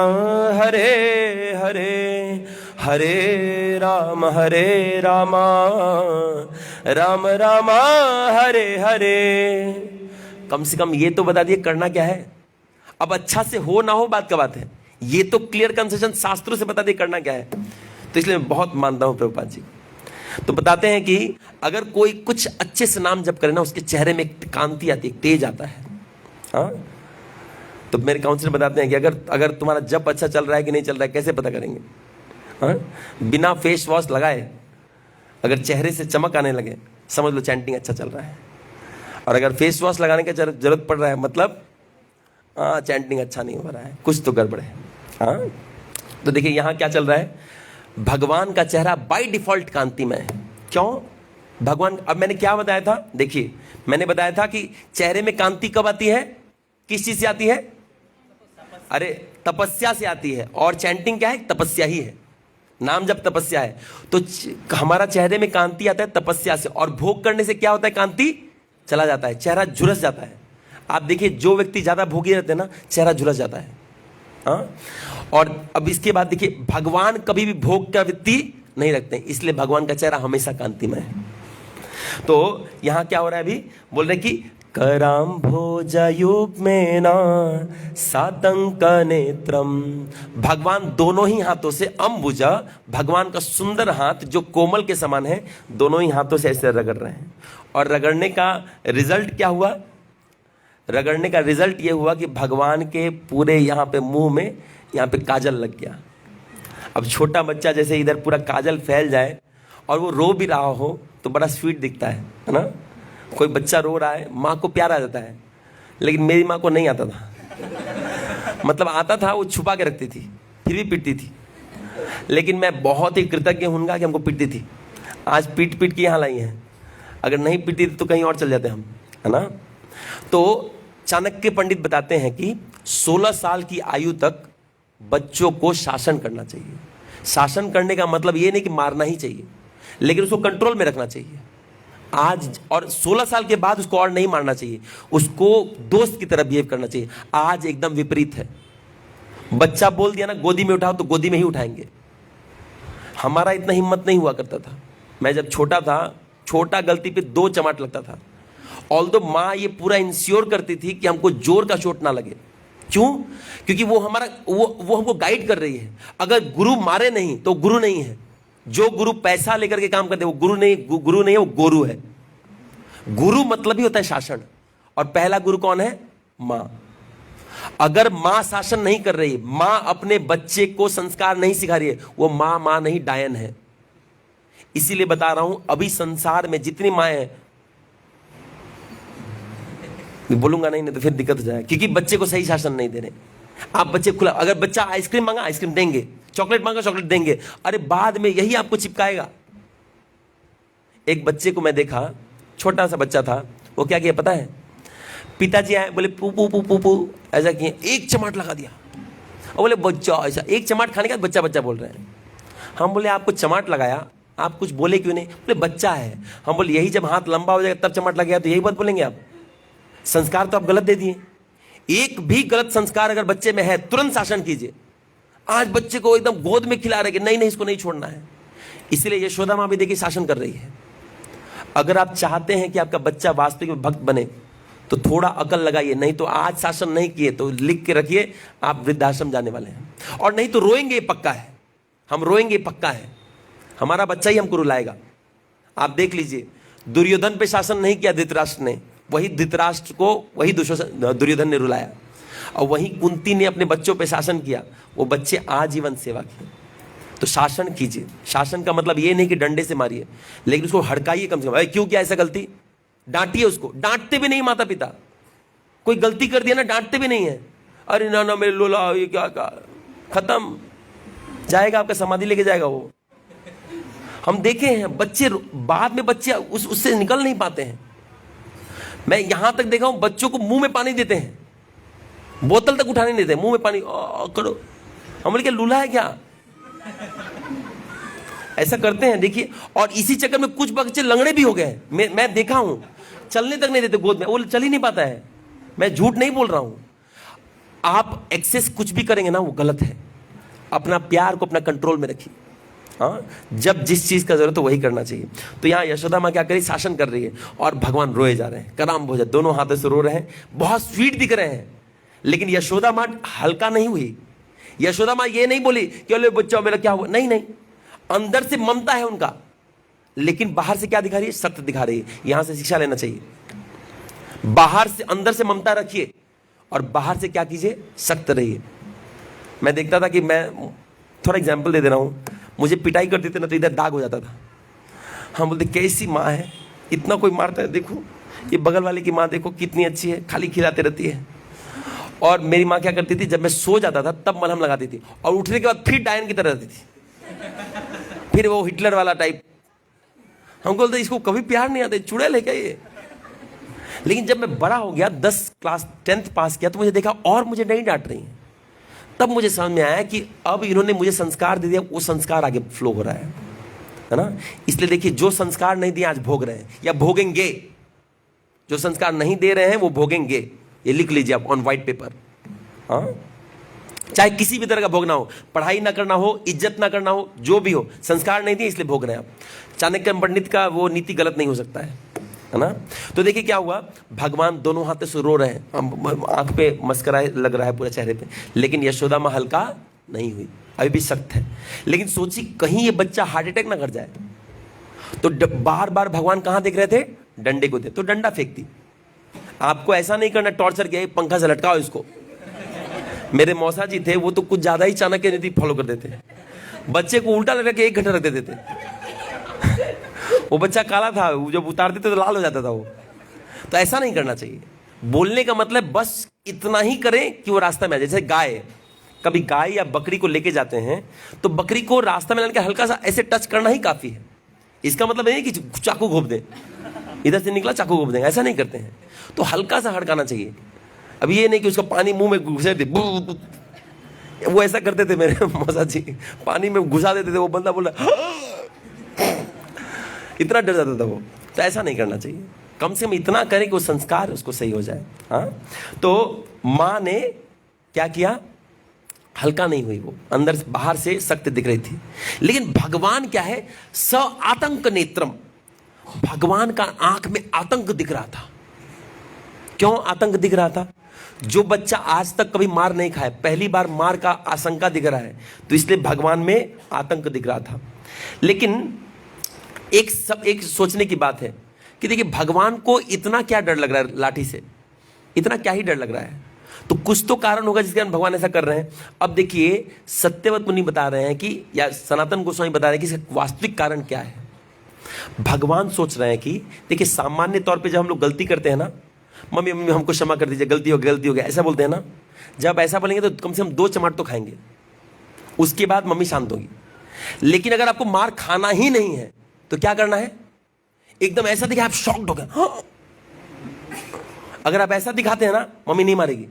Speaker 1: हरे हरे, हरे राम राम राम हरे हरे। कम से कम ये तो बता दिए करना क्या है। अब अच्छा से हो ना हो बात का बात है, ये तो क्लियर कंसेशन शास्त्रों से बता दिए करना क्या है। तो इसलिए मैं बहुत मानता हूं प्रभुपाद जी। तो बताते हैं कि अगर कोई कुछ अच्छे से नाम जप करे ना, उसके चेहरे में एक कांति आती है, एक तेज आता है। हाँ, तो मेरे काउंसलर बताते हैं कि अगर तुम्हारा जप अच्छा चल रहा है कि नहीं चल रहा है, कैसे पता करेंगे? हाँ, बिना फेस वॉश लगाए अगर चेहरे से चमक आने लगे, समझ लो चैंटिंग अच्छा चल रहा है। और अगर फेस वॉश लगाने की जरूरत पड़ रहा है, मतलब हाँ चैंटिंग अच्छा नहीं हो रहा है, कुछ तो गड़बड़ है। हाँ, तो देखिए यहाँ क्या चल रहा है, भगवान का चेहरा बाय डिफॉल्ट कांतिमय है। क्यों? भगवान, अब मैंने क्या बताया था, देखिए मैंने बताया था कि चेहरे में कांति कब आती है, किस चीज से आती है? अरे तपस्या से आती है। और चैंटिंग क्या है? तपस्या ही है। नाम जब तपस्या है, तो हमारा चेहरे में कांति आता है तपस्या से। और भोग करने से क्या होता है? कांति चला जाता है, चेहरा झुलस जाता है। आप देखिए जो व्यक्ति ज्यादा भोगी रहते हैं ना, चेहरा झुलस जाता है। हाँ, और अब इसके बाद देखिए, भगवान कभी भी भोग का वृत्ति नहीं रखते, इसलिए भगवान का चेहरा हमेशा कांतिमय है। तो यहां क्या हो रहा है, अभी बोल रहे कि कराम भोजयुग्मेना सातंक नेत्रम। भगवान दोनों ही हाथों से, अम्बुजा भगवान का सुंदर हाथ जो कोमल के समान है, दोनों ही हाथों से ऐसे रगड़ रहे हैं। और रगड़ने का रिजल्ट क्या हुआ? रगड़ने का रिजल्ट ये हुआ कि भगवान के पूरे यहाँ पे मुंह में, यहाँ पे काजल लग गया। अब छोटा बच्चा जैसे इधर पूरा काजल फैल जाए और वो रो भी रहा हो तो बड़ा स्वीट दिखता है ना? कोई बच्चा रो रहा है, माँ को प्यार आ जाता है, लेकिन मेरी माँ को नहीं आता था। मतलब आता था, वो छुपा के रखती थी, फिर भी पीटती थी। लेकिन मैं बहुत ही कृतज्ञ हूँगा कि हमको पीटती थी। आज पीट पीट के यहाँ लाई है, अगर नहीं पीटती थी तो कहीं और चल जाते हम, है ना? तो चाणक्य पंडित बताते हैं कि 16 साल की आयु तक बच्चों को शासन करना चाहिए। शासन करने का मतलब ये नहीं कि मारना ही चाहिए, लेकिन उसको कंट्रोल में रखना चाहिए। आज और 16 साल के बाद उसको और नहीं मारना चाहिए, उसको दोस्त की तरह बिहेव करना चाहिए। आज एकदम विपरीत है। बच्चा बोल दिया ना गोदी में उठाओ, तो गोदी में ही उठाएंगे। हमारा इतना हिम्मत नहीं हुआ करता था। मैं जब छोटा था, छोटा गलती पे 2 चमाट लगता था। ऑल्दो माँ ये पूरा इंश्योर करती थी कि हमको जोर का चोट ना लगे। क्यों? क्योंकि वो हमारा वो हमको गाइड कर रही है। अगर गुरु मारे नहीं तो गुरु नहीं है। जो गुरु पैसा लेकर के काम करते हैं वो गुरु नहीं है, वो गोरु है। गुरु मतलब ही होता है शासन, और पहला गुरु कौन है? माँ। अगर माँ शासन नहीं कर रही, माँ अपने बच्चे को संस्कार नहीं सिखा रही है, वो माँ नहीं, डायन है। इसीलिए बता रहा हूं, अभी संसार में जितनी माएं हैं, बोलूंगा नहीं तो फिर दिक्कत हो जाए, क्योंकि बच्चे को सही शासन नहीं दे रहे। आप बच्चे खुला, अगर बच्चा आइसक्रीम मांगा आइसक्रीम देंगे, चॉकलेट मांगा चॉकलेट देंगे, अरे बाद में यही आपको चिपकाएगा। एक बच्चे को मैं देखा, छोटा सा बच्चा था, वो क्या किया पता है? पिताजी आए, बोले पू पू पू पू पू, ऐसा किए, एक चमाट लगा दिया और बोले बच्चा, ऐसा एक चमाट खाने का बच्चा बच्चा बोल रहे हैं। हम बोले आपको चमाट लगाया, आप कुछ बोले क्यों नहीं? बोले बच्चा है। हम बोले यही जब हाथ लंबा हो जाएगा तब चमाट लग गया तो यही बात बोलेंगे आप? संस्कार तो आप गलत दे दिए। एक भी गलत संस्कार अगर बच्चे में है तुरंत शासन कीजिए। आज बच्चे को एकदम गोद में खिला रहे कि नहीं नहीं इसको नहीं छोड़ना है। इसलिए यशोदा माँ भी देखिए शासन कर रही है। अगर आप चाहते हैं कि आपका बच्चा वास्तविक में भक्त बने तो थोड़ा अकल लगाइए, नहीं तो आज शासन नहीं किए तो लिख के रखिए आप वृद्धाश्रम जाने वाले हैं। और नहीं तो रोएंगे पक्का है, हम रोएंगे पक्का है, हमारा बच्चा ही हमको रुलाएगा। आप देख लीजिए, दुर्योधन पे शासन नहीं किया धृतराष्ट्र ने, वही धृतराष्ट्र को वही दुर्योधन ने रुलाया। और वही कुंती ने अपने बच्चों पे शासन किया, वो बच्चे आजीवन सेवा किए। तो शासन कीजिए। शासन का मतलब ये नहीं कि डंडे से मारिए, लेकिन उसको हड़काइए कम से कम। क्यों किया ऐसा गलती, डांटिए उसको। डांटते भी नहीं माता पिता, कोई गलती कर दिया ना डांटते भी नहीं है। अरे ना ना मेरे लोला ये क्या खत्म, जाएगा आपका समाधि लेके जाएगा वो। हम देखे हैं बच्चे बाद में बच्चे उससे निकल नहीं पाते हैं। मैं यहां तक देखा हूं बच्चों को मुंह में पानी देते हैं, बोतल तक उठाने नहीं देते, मुंह में पानी करो। हम बोले क्या लूला है क्या? ऐसा करते हैं देखिए। और इसी चक्कर में कुछ बच्चे लंगड़े भी हो गए, मैं देखा हूं, चलने तक नहीं देते गोद में, वो चल ही नहीं पाता है। मैं झूठ नहीं बोल रहा हूं। आप एक्सेस कुछ भी करेंगे ना वो गलत है। अपना प्यार को अपना कंट्रोल में रखिए। हाँ, जब जिस चीज का जरूरत है वही करना चाहिए। तो यहाँ यशोदा माँ क्या करी, शासन कर रही है और भगवान रोए जा रहे हैं, कराम भोजन, दोनों हाथों से रो रहे हैं, बहुत स्वीट दिख रहे हैं। लेकिन यशोदा माँ हल्का नहीं हुई। यशोदा माँ ये नहीं बोली कि अरे बच्चा मेरा क्या हुआ, नहीं नहीं, अंदर से ममता है उनका, लेकिन बाहर से क्या दिखा रही है, सत्य दिखा रही है। यहां से शिक्षा लेना चाहिए। बाहर से अंदर से ममता रखिए और बाहर से क्या कीजिए, सख्त रहिए। मैं देखता था कि मैं थोड़ा एग्जाम्पल दे दे रहा हूं, मुझे पिटाई करते थे ना तो इधर दाग हो जाता था। हम बोलते कैसी माँ है, इतना कोई मारता है, देखो ये बगल वाले की माँ देखो कितनी अच्छी है, खाली खिलाते रहती है। और मेरी माँ क्या करती थी, जब मैं सो जाता था तब मलहम लगाती थी और उठने के बाद फिर डायन की तरह रहती थी, फिर वो हिटलर वाला टाइप। हमको बोलते इसको कभी प्यार नहीं आते, चुड़ैल है क्या ये? लेकिन जब मैं बड़ा हो गया, 10 क्लास 10th पास किया, तो मुझे देखा और मुझे नहीं डांट रही है। तब मुझे समझ में आया कि अब इन्होंने मुझे संस्कार दे दिया, वो संस्कार आगे फ्लो हो रहा है ना। इसलिए देखिए, जो संस्कार नहीं दिए आज भोग रहे हैं या भोगेंगे, जो संस्कार नहीं दे रहे हैं वो भोगेंगे। ये लिख लीजिए आप ऑन व्हाइट पेपर। हाँ, चाहे किसी भी तरह का भोगना हो, पढ़ाई ना करना हो, इज्जत ना करना हो, जो भी हो, संस्कार नहीं दिए इसलिए भोग रहे हैं आप। चाणक्य पंडित का वो नीति गलत नहीं हो सकता है ना। तो देखिए क्या हुआ, भगवान दोनों हाथों से रो रहे हैं, आंख पे मस्करा लग रहा है पूरे चेहरे पे, लेकिन यशोदा माँ हल्का नहीं हुई, अभी भी सख्त है। लेकिन सोची कहीं ये बच्चा हार्ट अटैक ना कर जाए, तो बार बार भगवान कहां देख रहे थे, डंडे को दे, तो डंडा फेंक दी। आपको ऐसा नहीं करना टॉर्चर किया, पंखा से लटकाओ इसको। मेरे मौसा जी थे, वो तो कुछ ज्यादा ही चाणक्य नीति फॉलो कर देते, बच्चे को उल्टा लगा के 1 घंटा रख देते थे। वो बच्चा काला था, जब उतार देते तो लाल हो जाता था वो। तो ऐसा नहीं करना चाहिए। बोलने का मतलब बस इतना ही करें कि वो रास्ता में आ जाए। जैसे गाय, कभी गाय या बकरी को लेके जाते हैं तो बकरी को रास्ता में लाने के हल्का सा ऐसे टच करना ही काफी है। इसका मतलब नहीं कि चाकू घोप दें, इधर से निकला चाकू घोप देंगे, ऐसा नहीं करते हैं। तो हल्का सा हड़काना चाहिए। अब ये नहीं कि उसका पानी मुंह में घुसा दे, वो ऐसा करते थे मेरे मौसा जी, पानी में घुसा देते थे, वो बंदा बोला इतना डर जाता था वो। तो ऐसा नहीं करना चाहिए, कम से कम इतना करें कि वो संस्कार उसको सही हो जाए। हाँ, तो माँ ने क्या किया, हल्का नहीं हुई, वो अंदर से बाहर से सख्त दिख रही थी। लेकिन भगवान क्या है, स आतंक नेत्रम, भगवान का आंख में आतंक दिख रहा था। क्यों आतंक दिख रहा था? जो बच्चा आज तक कभी मार नहीं खाया, पहली बार मार का आशंका दिख रहा है, तो इसलिए भगवान में आतंक दिख रहा था। लेकिन एक सोचने की बात है कि देखिए, भगवान को इतना क्या डर लग रहा है लाठी से, इतना क्या ही डर लग रहा है, तो कुछ तो कारण होगा जिसके कारण भगवान ऐसा कर रहे हैं। अब देखिए, सत्यवत मुनि बता रहे हैं कि, या सनातन गोस्वामी बता रहे हैं कि इसका वास्तविक कारण क्या है। भगवान सोच रहे हैं कि देखिए, सामान्य तौर पे जब हम लोग गलती करते हैं ना, मम्मी मम्मी हमको क्षमा कर दीजिए, गलती हो गया, ऐसा बोलते हैं ना। जब ऐसा बोलेंगे तो कम से कम 2 चमाट तो खाएंगे, उसके बाद मम्मी शांत होगी। लेकिन अगर आपको मार खाना ही नहीं है तो क्या करना है, एकदम ऐसा देखिए आप शॉक्ड हो गए, हाँ, अगर आप ऐसा दिखाते हैं ना, मम्मी नहीं मारेगी, वो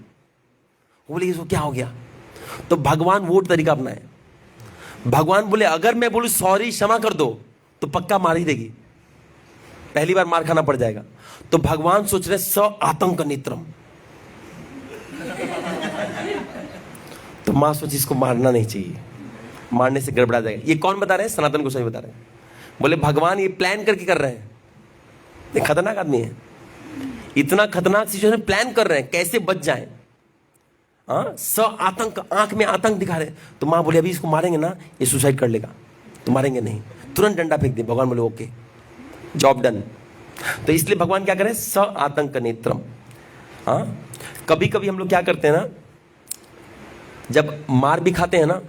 Speaker 1: बोलेगी इसको क्या हो गया। तो भगवान वो तरीका अपनाए। भगवान बोले अगर मैं बोलूं सॉरी क्षमा कर दो तो पक्का मार ही देगी, पहली बार मार खाना पड़ जाएगा। तो भगवान सोच रहे स आतंक नेत्रम, तो मां सोची इसको मारना नहीं चाहिए, मारने से गड़बड़ा जाएगा। ये कौन बता रहे हैं? सनातन गोस्वामी बता रहे हैं। बोले भगवान ये प्लान करके कर रहे हैं, ये खतरनाक आदमी है, इतना खतरनाक सिचुएशन प्लान कर रहे हैं कैसे बच जाए। हाँ, स आतंक, आंख में आतंक दिखा रहे। तो मां बोले अभी इसको मारेंगे ना ये सुसाइड कर लेगा, तो मारेंगे नहीं, तुरंत डंडा फेंक दे। भगवान बोले ओके, जॉब डन। तो इसलिए भगवान क्या करें? स आतंक नेत्रम। हाँ, कभी कभी हम लोग क्या करते हैं ना, जब मार भी खाते हैं ना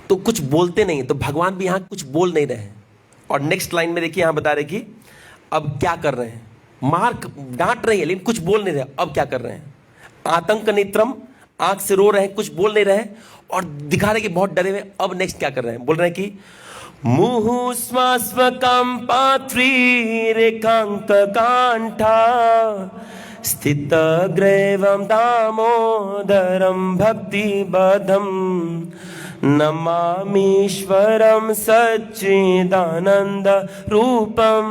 Speaker 1: तो कुछ बोलते नहीं, तो भगवान भी यहां कुछ बोल नहीं रहे हैं। और नेक्स्ट लाइन में देखिए यहां बता रहे कि अब क्या कर रहे हैं, मार डांट रही है लेकिन कुछ बोल नहीं रहे, अब क्या कर रहे हैं? आतंक नेत्रम, आंख से रो रहे हैं, कुछ बोल नहीं रहे और दिखा रहे कि बहुत डरे हुए। अब नेक्स्ट क्या कर रहे हैं? बोल रहे हैं कि मुहु श्वास्वकंपात्री रेखांक कांठा स्थित ग्रेवम दामोदरम भक्तिबधम नमामीश्वरम सच्चिदानंद रूपम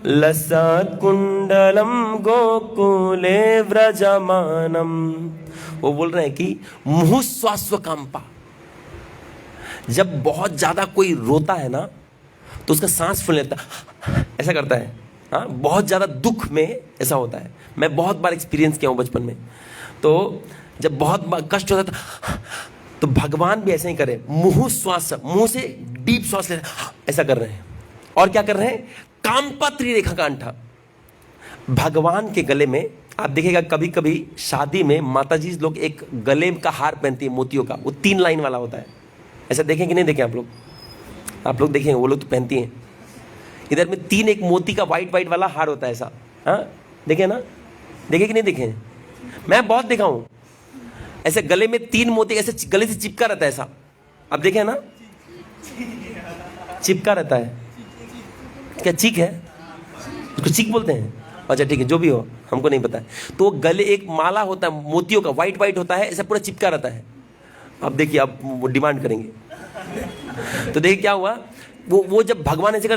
Speaker 1: लसत्कुंडलम गोकुले व्रजमानम। वो बोल रहे हैं कि मुहु श्वास्वकंपा, जब बहुत ज्यादा कोई रोता है ना तो उसका सांस फूलने लगता है, ऐसा करता है। हाँ, बहुत ज्यादा दुख में ऐसा होता है। मैं बहुत बार एक्सपीरियंस किया हूं बचपन में। तो जब बहुत कष्ट होता था तो भगवान भी ऐसे ही करे, मुंह श्वास, मुंह से डीप श्वास ले ऐसा कर रहे हैं। और क्या कर रहे हैं? कामपत्री रेखा कांठा। भगवान के गले में आप देखिएगा कभी कभी शादी में माताजी लोग एक गले का हार पहनती है मोतियों का, वो 3 लाइन वाला होता है। ऐसा देखें कि नहीं देखें आप लोग? आप लोग देखेंगे, वो लोग तो पहनती हैं। इधर में 3 एक मोती का वाइट वाला हार होता है ऐसा। हाँ, देखे ना? देखे कि नहीं देखे? मैं बहुत देखा हूं ऐसे गले में 3 मोती ऐसे गले से चिपका रहता है ऐसा। अब देखे ना, चिपका रहता है। क्या चीक है? उसको चीक बोलते हैं? अच्छा ठीक है, जो भी हो, हमको नहीं पता है। तो गले एक माला होता है मोतियों का, वाइट होता है, ऐसा पूरा चिपका रहता है। अब देखिए, अब वो डिमांड करेंगे। तो देखिए क्या हुआ, वो जब भगवान ऐसे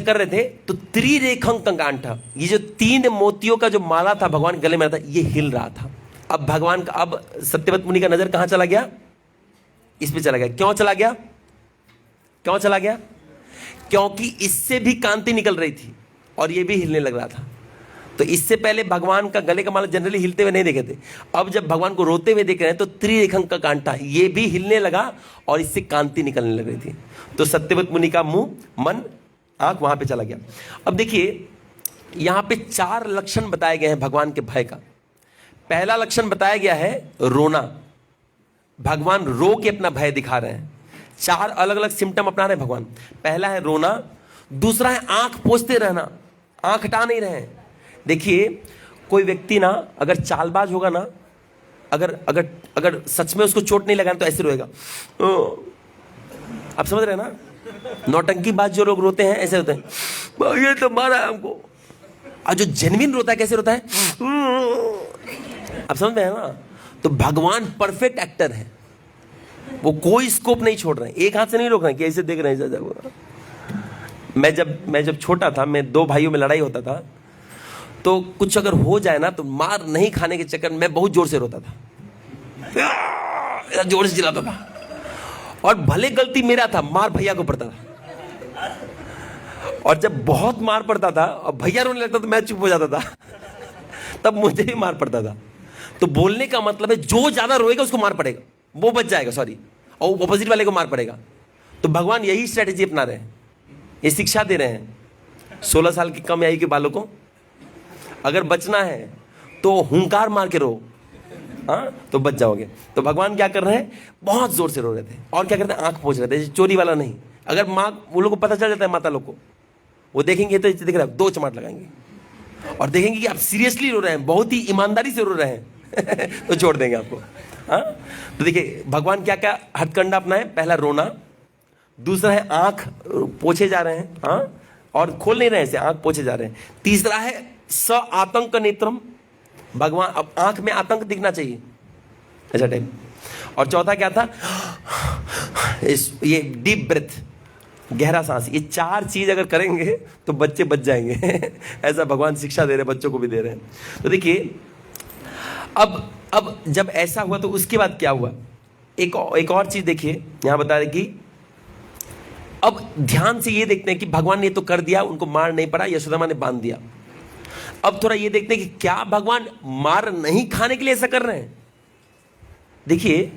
Speaker 1: कर रहे थे तो त्रिरेखंक कांठा, ये जो 3 मोतियों का जो माला था भगवान गले में था, ये हिल रहा था। अब भगवान का, अब सत्यवत मुनि का नजर कहां चला गया? इस पे चला गया। क्यों चला गया? क्यों चला गया? क्योंकि इससे भी कांति निकल रही थी और ये भी हिलने लग रहा था। तो इससे पहले भगवान का गले का माला जनरली हिलते हुए नहीं देखे थे। अब जब भगवान को रोते हुए देख रहे हैं तो त्रिरेखंक का कांटा ये भी हिलने लगा और इससे कांति निकलने लग रही थी। तो सत्यवत मुनि का मुंह, मन, आंख वहां पे चला गया। अब देखिए यहां पे 4 लक्षण बताए गए हैं भगवान के भय का। पहला लक्षण बताया गया है रोना। भगवान रो के अपना भय दिखा रहे हैं। 4 अलग अलग सिम्टम अपना रहे हैं भगवान। पहला है रोना, दूसरा है आंख पोंछते रहना, आंख हटा नहीं रहे हैं। देखिए कोई व्यक्ति ना अगर चालबाज होगा ना, अगर अगर अगर सच में उसको चोट नहीं लगाना तो ऐसे रोएगा। आप समझ रहे हैं ना? नौटंकीबाज जो लोग रोते हैं ऐसे होते हैं, ये तो मारा है हमको। और जो जेन्युइन रोता है कैसे रोता है? आप समझ रहे हैं ना? तो भगवान परफेक्ट एक्टर है, वो कोई स्कोप नहीं छोड़ रहे हैं, एक हाथ से नहीं रोक रहे हैं कि ऐसे देख रहे हैं। मैं जब छोटा था, मैं 2 भाइयों में लड़ाई होता था, तो कुछ अगर हो जाए ना तो मार नहीं खाने के चक्कर में बहुत जोर से रोता था, जोर से चिल्लाता था। और भले गलती मेरा था, मार भैया को पड़ता था। और जब बहुत मार पड़ता था और भैया रोने लगता तो मैं चुप हो जाता था, तब मुझे भी मार पड़ता था। तो बोलने का मतलब है जो ज्यादा रोएगा उसको मार पड़ेगा, वो बच जाएगा, सॉरी, और ऑपोजिट वाले को मार पड़ेगा। तो भगवान यही स्ट्रेटेजी अपना रहे हैं, ये शिक्षा दे रहे हैं 16 साल की कम आयु के बालों को। अगर बचना है तो हुंकार मार के रो, हाँ, तो बच जाओगे। तो भगवान क्या कर रहे हैं? बहुत जोर से रो रहे थे। और क्या करते हैं? आंख पोंछ रहे थे, चोरी वाला नहीं। अगर माँ, वो लोग को पता चल जाता है, माता लोग को, वो देखेंगे तो देख रहे हैं, 2 चमाट लगाएंगे और देखेंगे कि आप सीरियसली रो रहे हैं, बहुत ही ईमानदारी से रो रहे हैं तो छोड़ देंगे आपको। हाँ, तो देखिए भगवान क्या क्या हथकंडा अपना है। पहला रोना, दूसरा है आंख पोछे जा रहे हैं, हाँ, और खोल नहीं रहे हैं, आंख पोछे जा रहे हैं। तीसरा है स आतंक नेत्रम, भगवान अब आंख में आतंक दिखना चाहिए ऐसा टाइप। और चौथा क्या था, ये डीप ब्रेथ, गहरा सांस। ये 4 चीज अगर करेंगे तो बच्चे बच जाएंगे ऐसा भगवान शिक्षा दे रहे, बच्चों को भी दे रहे हैं। तो देखिए अब जब ऐसा हुआ तो उसके बाद क्या हुआ, एक और चीज देखिए यहां बता रहे कि अब ध्यान से ये देखते हैं कि भगवान ने तो कर दिया, उनको मार नहीं पड़ा, यशोदा माँ ने बांध दिया। अब थोड़ा ये देखते हैं कि क्या भगवान मार नहीं खाने के लिए ऐसा कर रहे हैं। देखिए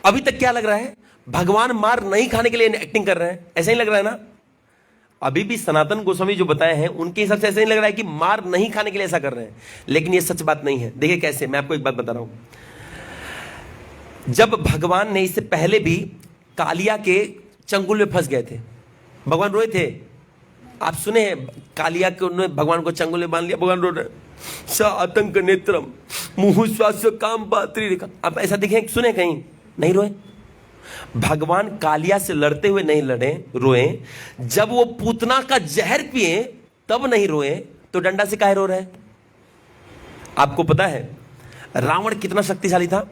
Speaker 1: अभी तक क्या लग रहा है, भगवान मार नहीं खाने के लिए एक्टिंग कर रहे हैं, ऐसा ही लग रहा है ना। अभी भी सनातन गोस्वामी जो बताए हैं उनके हिसाब से ऐसा ही लग रहा है कि मार नहीं खाने के लिए ऐसा कर रहे हैं, लेकिन ये सच बात नहीं है। देखिए कैसे, मैं आपको एक बात बता रहा हूं। जब भगवान ने, इससे पहले भी कालिया के चंगुल में फंस गए थे, भगवान रोए थे। आप सुने हैं कालिया के, उन्होंने भगवान को चंगुल में बांध लिया, भगवान रो रहे, सा आतंक नेत्रम मुहु स्वास्य काम पात्री रेखा। आप ऐसा देखें, सुने कहीं? नहीं रोए। भगवान कालिया से लड़ते हुए नहीं लड़े, रोए। जब वो पूतना का जहर पिए तब नहीं रोए, तो डंडा से काहे रो रहे? आपको पता है रावण कितना शक्तिशाली था?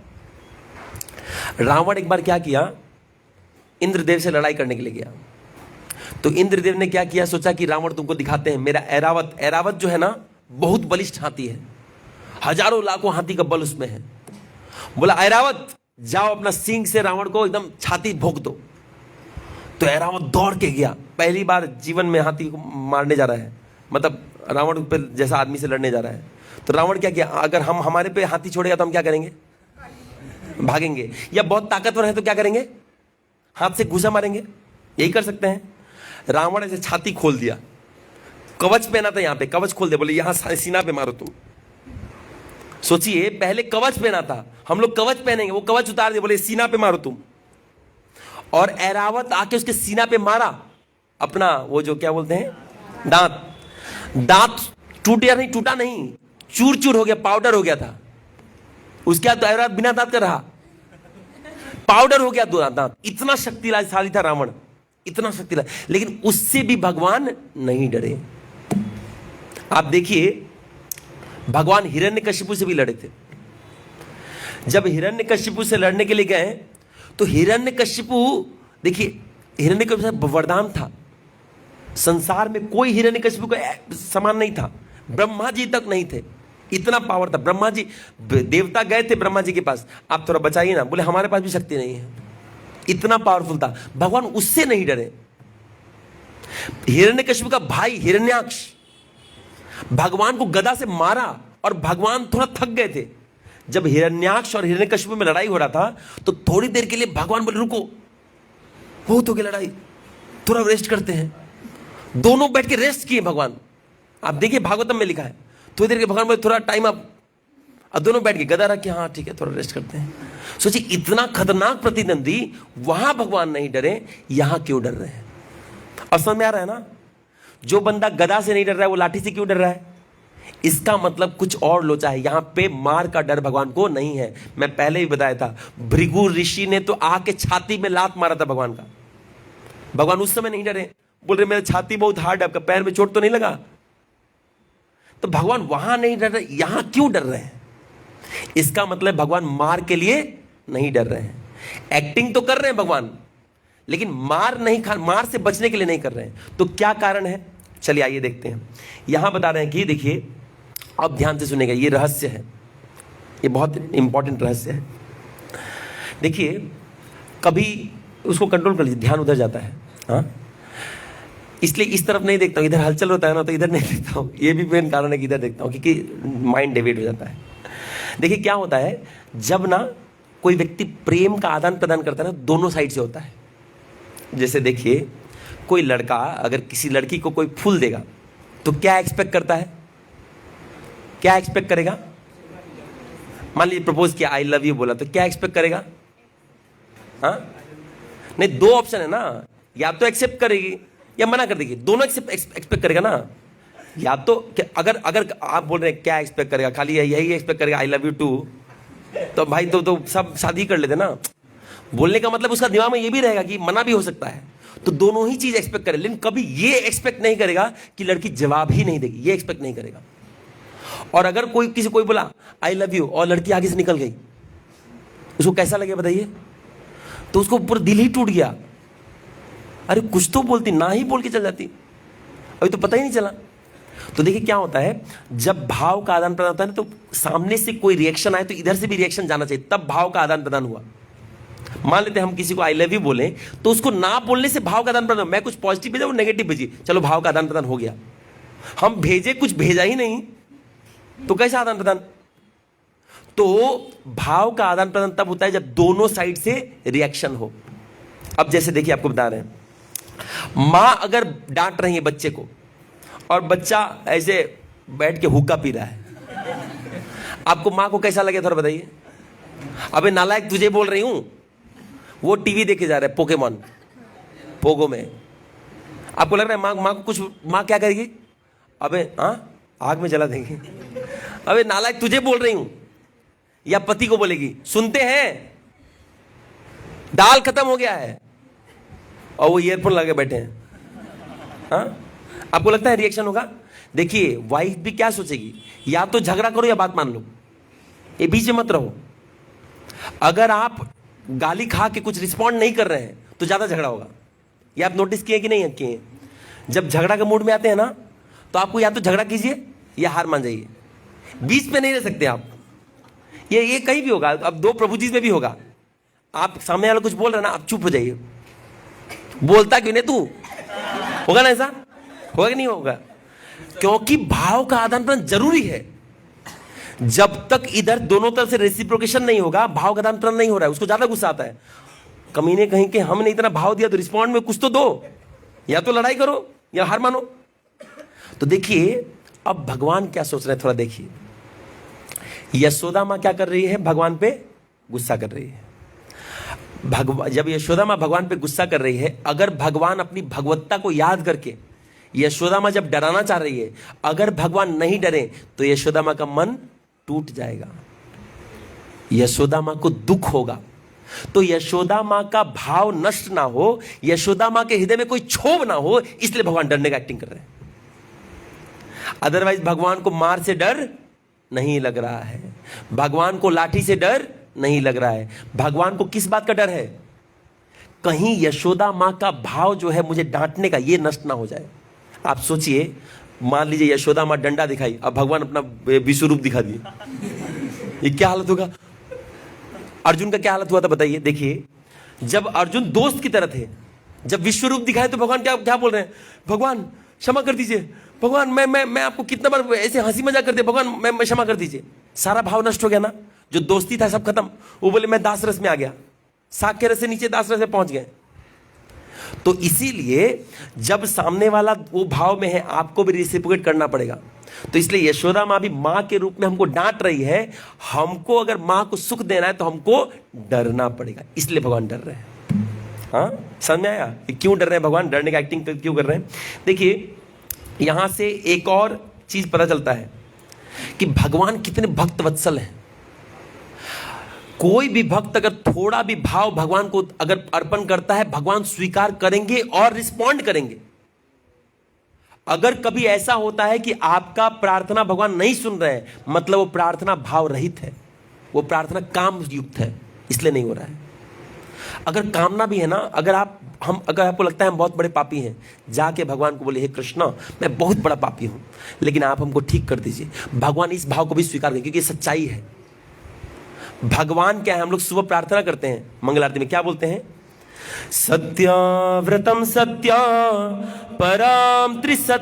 Speaker 1: रावण एक बार क्या किया, इंद्रदेव से लड़ाई करने के लिए गया। तो इंद्रदेव ने क्या किया, सोचा कि रावण तुमको दिखाते हैं मेरा ऐरावत। ऐरावत जो है ना बहुत बलिष्ठ हाथी है, हजारों लाखों हाथी का बल उसमें है। बोला ऐरावत जाओ अपना सींग से रावण को एकदम छाती भोंक दो। तो ऐरावत दौड़ के गया, पहली बार जीवन में हाथी को मारने जा रहा है, मतलब रावण पे जैसा आदमी से लड़ने जा रहा है। तो रावण क्या किया, अगर हम हमारे पे हाथी छोड़ेगा तो हम क्या करेंगे, भागेंगे। या बहुत ताकतवर है तो क्या करेंगे, हाथ से घुसा मारेंगे, यही कर सकते हैं। रावण ऐसे छाती खोल दिया, कवच पहना था, यहां पे कवच खोल दे, बोले यहां सीना पे मारो तुम। सोचिए पहले कवच पहना था, हम लोग कवच पहनेंगे, वो कवच उतार दिया, बोले सीना पे मारो तुम। और ऐरावत आके उसके सीना पे मारा अपना वो जो क्या बोलते हैं दांत टूट गया, नहीं टूटा नहीं, चूर चूर हो गया, पाउडर हो गया था। उसके बाद ऐरावत बिना दांत का रहा, पाउडर हो गया दांत। इतना शक्तिशाली था रावण, इतना शक्तिशाली, लेकिन उससे भी भगवान नहीं डरे। आप देखिए भगवान हिरण्यकशिपु से भी लड़े थे। जब हिरण्यकशिपु से लड़ने के लिए गए तो हिरण्यकशिपु, देखिए हिरण्यकशिपु वरदान था, संसार में कोई हिरण्यकशिपु का समान नहीं था, ब्रह्मा जी तक नहीं थे, इतना पावर था। ब्रह्मा जी, देवता गए थे ब्रह्मा जी के पास, आप थोड़ा बचाइए ना, बोले हमारे पास भी शक्ति नहीं है, इतना पावरफुल था। भगवान उससे नहीं डरे। हिरण्यकशिपु का भाई हिरण्याक्ष भगवान को गदा से मारा और भगवान थोड़ा थक गए थे। जब हिरण्याक्ष और हिरण्यकशिपु में लड़ाई हो रहा था तो थोड़ी देर के लिए भगवान बोले रुको, बहुत हो गई लड़ाई, थोड़ा रेस्ट करते हैं। दोनों बैठ के रेस्ट किए भगवान। आप देखिए भागवतम में लिखा है, थोड़ी देर के भगवान बोले थोड़ा टाइम अप, और दोनों बैठ के गदा रख के, हाँ ठीक है थोड़ा रेस्ट करते हैं। सोचिए इतना खतरनाक प्रतिद्वंदी, वहां भगवान नहीं डरे, यहां क्यों डर रहे हैं? अब समझ में आ रहा है ना, जो बंदा गदा से नहीं डर रहा है वो लाठी से क्यों डर रहा है? इसका मतलब कुछ और लोचा है। यहां पे मार का डर भगवान को नहीं है। मैं पहले ही बताया था, भृगु ऋषि ने तो आके छाती में लात मारा था भगवान का, भगवान उस समय नहीं डरे, बोल रहे मेरा छाती बहुत हार्ड है, आपका पैर में चोट तो नहीं लगा? तो भगवान वहां नहीं डर रहे, यहां क्यों डर रहे हैं? इसका मतलब भगवान मार के लिए नहीं डर रहे हैं। एक्टिंग तो कर रहे हैं भगवान, लेकिन मार से बचने के लिए नहीं कर रहे हैं। तो क्या कारण है, चलिए आइए देखते हैं। यहां बता रहे हैं कि देखिए, अब ध्यान से सुनेगा, ये रहस्य है, ये बहुत इंपॉर्टेंट रहस्य है। देखिए कभी उसको कंट्रोल कर लीजिए, ध्यान उधर जाता है, हाँ, इसलिए इस तरफ नहीं देखता हूं, इधर हलचल होता है ना तो इधर नहीं देखता हूं। ये भी मेन कारण है कि इधर देखता हूं, क्योंकि माइंड डिवाइड हो जाता है। देखिए क्या होता है, जब ना कोई व्यक्ति प्रेम का आदान प्रदान करता है ना, दोनों साइड से होता है। जैसे देखिए कोई लड़का अगर किसी लड़की को कोई फूल देगा तो क्या एक्सपेक्ट करता है, क्या एक्सपेक्ट करेगा? मान लीजिए प्रपोज किया, आई लव यू बोला, तो क्या एक्सपेक्ट करेगा? हाँ नहीं, दो ऑप्शन है ना, या तो एक्सेप्ट करेगी या मना कर देगी, दोनों एक्सपेक्ट करेगा ना। या तो अगर आप बोल रहे हैं क्या एक्सपेक्ट करेगा, खाली यही एक्सपेक्ट करेगा आई लव यू टू, तो भाई तो सब शादी कर लेते ना। बोलने का मतलब उसका दिमाग में ये भी रहेगा कि मना भी हो सकता है, तो दोनों ही चीज एक्सपेक्ट करे, लेकिन कभी ये एक्सपेक्ट नहीं करेगा कि लड़की जवाब ही नहीं देगी, ये एक्सपेक्ट नहीं करेगा। और अगर कोई बोला आई लव यू और लड़की आगे से निकल गई, उसको कैसा लगे बताइए? तो उसको पूरा दिल ही टूट गया। अरे कुछ तो बोलती, ना ही बोल के चल जाती, अभी तो पता ही नहीं चला। तो देखिए क्या होता है, जब भाव का आदान प्रदान होता है ना, तो सामने से कोई रिएक्शन आए तो इधर से भी रिएक्शन जाना चाहिए, तब भाव का आदान प्रदान हुआ। मान लेते हैं हम किसी को आई लव यू बोले, तो उसको ना बोलने से भाव का आदान प्रदान, मैं कुछ पॉजिटिव भेजा वो नेगेटिव भेजी, चलो भाव का आदान प्रदान हो गया। हम भेजे कुछ भेजा ही नहीं, तो कैसा आदान प्रदान? तो भाव का आदान प्रदान तब होता है जब दोनों साइड से रिएक्शन हो। अब जैसे देखिए आपको बता रहे हैं, मां अगर डांट रही है बच्चे को और बच्चा ऐसे बैठ के हुक्का पी रहा है, आपको मां को कैसा लगे थोड़ा बताइए? अबे नालायक तुझे बोल रही हूं, वो टीवी देखे जा रहा है पोकेमॉन पोगो में, आपको लग रहा है मां को कुछ, मां क्या करेगी? अबे आग में जला देंगे। अबे नालायक तुझे बोल रही हूं, या पति को बोलेगी, सुनते हैं दाल खत्म हो गया है, और वो ईयरफोन लगे बैठे हैं। आपको लगता है रिएक्शन होगा? देखिए वाइफ भी क्या सोचेगी, या तो झगड़ा करो या बात मान लो, ये बीच में मत रहो। अगर आप गाली खा के कुछ रिस्पॉन्ड नहीं कर रहे हैं तो ज्यादा झगड़ा होगा। ये आप नोटिस किए कि नहीं किए? जब झगड़ा के मूड में आते हैं ना, तो आपको या तो झगड़ा कीजिए या हार मान जाइए, बीच में नहीं रह सकते आप। ये कहीं भी होगा, अब दो प्रभु जी में भी होगा। आप सामने वाला कुछ बोल रहे ना, आप चुप हो जाइए। बोलता क्यों नहीं तू? होगा ना ऐसा? होगा कि नहीं होगा? क्योंकि भाव का आदान प्रदान जरूरी है। जब तक इधर दोनों तरफ से रेसिप्रोकेशन नहीं होगा, भाव का आदान प्रदान नहीं हो रहा है, उसको ज्यादा गुस्सा आता है। कमीने कहीं के हमने इतना भाव दिया तो रिस्पॉन्ड में कुछ तो दो, या तो लड़ाई करो या हार मानो। तो देखिए अब भगवान क्या सोच रहे हैं, थोड़ा देखिए। यशोदा मां क्या कर रही है? भगवान पे गुस्सा कर रही है। जब यशोदा मां भगवान पे गुस्सा कर रही है, अगर भगवान अपनी भगवत्ता को याद करके, यशोदा मां जब डराना चाह रही है, अगर भगवान नहीं डरे तो यशोदा मां का मन टूट जाएगा, यशोदा मां को दुख होगा। तो यशोदा मां का भाव नष्ट ना हो, यशोदा मां के हृदय में कोई क्षोभ ना हो, इसलिए भगवान डरने का एक्टिंग कर रहे हैं। अदरवाइज भगवान को मार से डर नहीं लग रहा है, भगवान को लाठी से डर नहीं लग रहा है। भगवान को किस बात का डर है? कहीं यशोदा मां का भाव जो है मुझे डांटने का, ये नष्ट ना हो जाए। आप सोचिए, मान लीजिए यशोदा मां डंडा दिखाई, अब भगवान अपना विश्व रूप दिखा दिए, ये क्या हालत होगा? अर्जुन का क्या हालत हुआ था बताइए? देखिए जब अर्जुन दोस्त की तरह थे, जब विश्व रूप दिखाए तो भगवान क्या बोल रहे हैं? भगवान क्षमा कर दीजिए, भगवान मैं आपको कितना बार ऐसे हंसी मजाक कर दिया, भगवान मैं क्षमा कर दीजिए। सारा भाव नष्ट हो गया ना, जो दोस्ती था सब खत्म। वो बोले मैं दास रस में आ गया, साग के रस से नीचे दास रस में पहुंच गए। तो इसीलिए जब सामने वाला वो भाव में है, आपको भी रेसिप्रोकेट करना पड़ेगा। तो इसलिए यशोदा मां भी मां के रूप में हमको डांट रही है। हमको अगर मां को सुख देना है तो हमको डरना पड़ेगा, इसलिए भगवान डर रहे हैं। समझ में आया क्यों डर रहे हैं भगवान? डरने का एक्टिंग क्यों कर रहे हैं? देखिए यहां से एक और चीज पता चलता है कि भगवान कितने भक्त वत्सल हैं। कोई भी भक्त अगर थोड़ा भी भाव भगवान को अगर अर्पण करता है, भगवान स्वीकार करेंगे और रिस्पॉन्ड करेंगे। अगर कभी ऐसा होता है कि आपका प्रार्थना भगवान नहीं सुन रहे हैं, मतलब वो प्रार्थना भाव रहित है, वो प्रार्थना काम युक्त है, इसलिए नहीं हो रहा है। अगर कामना भी है ना, अगर आपको लगता है हम बहुत बड़े पापी हैं, जाके भगवान को बोले हे कृष्णा मैं बहुत बड़ा पापी हूं, लेकिन आप हमको ठीक कर दीजिए। भगवान इस भाव को भी स्वीकार करें, क्योंकि ये सच्चाई है। भगवान क्या है? हम लोग सुबह प्रार्थना करते हैं, मंगल आरती में क्या बोलते हैं? सत्याव्रतम सत्या पराम त्रिसत्याम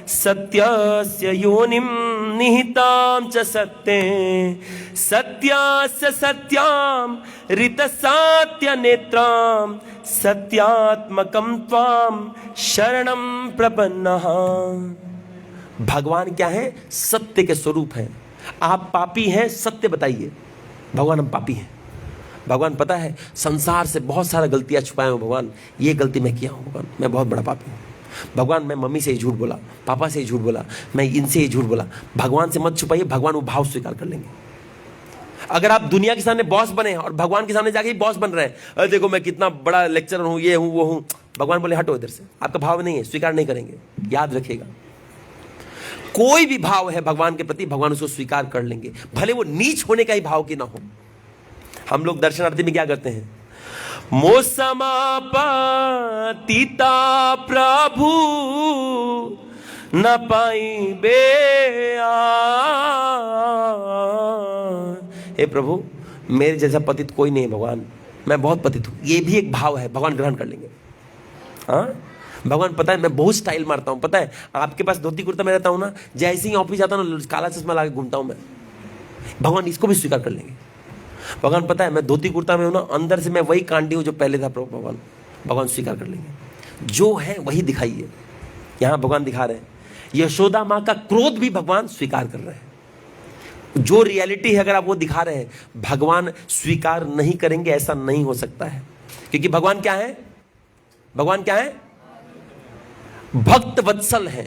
Speaker 1: सत्यस्य योनिम निहिताम च सत्ये सत्यास्य सत्याम ऋतसात्य नेत्राम सत्यात्मकम त्वाम शरणम प्रपन्नः। भगवान क्या है? सत्य के स्वरूप है। आप पापी हैं, सत्य बताइए। भगवान हम पापी हैं, भगवान पता है संसार से बहुत सारा गलतियां छुपाए हूं भगवान, ये गलती मैं किया हूं भगवान, मैं बहुत बड़ा पापी हूं भगवान। मैं मम्मी से ही झूठ बोला, पापा से ही झूठ बोला, मैं इनसे ही झूठ बोला। भगवान से मत छुपाइए, भगवान वो भाव स्वीकार कर लेंगे। अगर आप दुनिया के सामने बॉस बने और भगवान के सामने जाके बॉस बन रहे हैं, अरे देखो मैं कितना बड़ा लेक्चरर हूं, ये हूं वो हूं, भगवान बोले हटो इधर से, आपका भाव नहीं है, स्वीकार नहीं करेंगे। याद रखिएगा, कोई भी भाव है भगवान के प्रति, भगवान उसको स्वीकार कर लेंगे, भले वो नीच होने का ही भाव की ना हो। हम लोग दर्शनार्थी में क्या करते हैं, मोसमापतिता प्रभु न पाई बे, हे प्रभु मेरे जैसा पतित कोई नहीं है भगवान, मैं बहुत पतित हूं। ये भी एक भाव है, भगवान ग्रहण कर लेंगे। हाँ, भगवान पता है मैं बहुत स्टाइल मारता हूं, पता है आपके पास धोती कुर्ता में रहता हूं ना, जैसे ही ऑफिस जाता हूं ना काला चश्मा लगा घूमता हूं मैं, भगवान इसको भी स्वीकार कर लेंगे। भगवान पता है मैं धोती कुर्ता में हूं ना, अंदर से मैं वही कांडी हूं जो पहले था प्रभु, भगवान स्वीकार कर लेंगे। जो है वही दिखाइए, यहां भगवान दिखा रहे हैं। यशोदा मां का क्रोध भी भगवान स्वीकार कर रहे हैं। जो रियलिटी है अगर आप वो दिखा रहे हैं, भगवान स्वीकार नहीं करेंगे ऐसा नहीं हो सकता है, क्योंकि भगवान क्या है, भगवान क्या है, भक्त वत्सल है।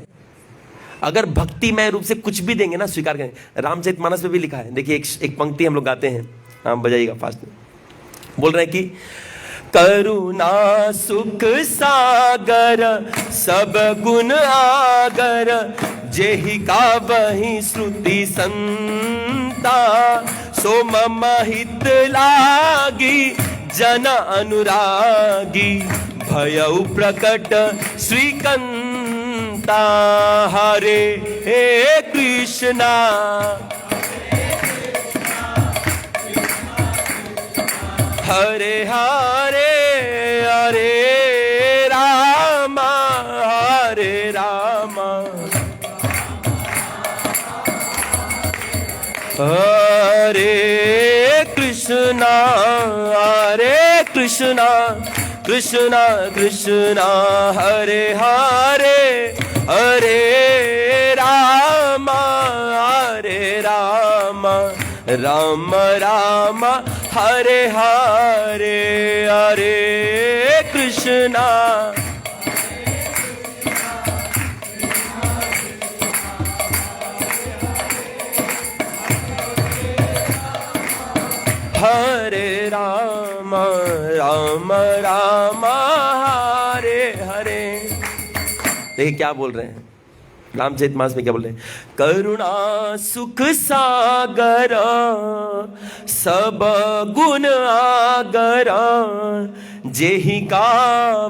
Speaker 1: अगर भक्तिमय रूप से कुछ भी देंगे ना स्वीकार करेंगे। रामचरितमानस में भी लिखा है, देखिए एक पंक्ति हम लोग गाते हैं, हम बजाइएगा फास्ट में। बोल रहे हैं कि करुणा सुख सागर सब गुण आगर, जेहि का वही श्रुति संता, सो मम हित लागी जन अनुरागी, भयउ प्रकट श्रीकंता, हरे हे कृष्णा हरे हरे हरे रामा हरे रामा, हरे कृष्णा कृष्णा कृष्णा हरे हरे हरे रामा राम राम हरे हरे हरे कृष्णा हरे राम राम राम हरे हरे। देखिए क्या बोल रहे हैं रामचरितमानस में, क्या बोल रहे हैं, करुणा सुख सागर सब गुण आगर, जेहि का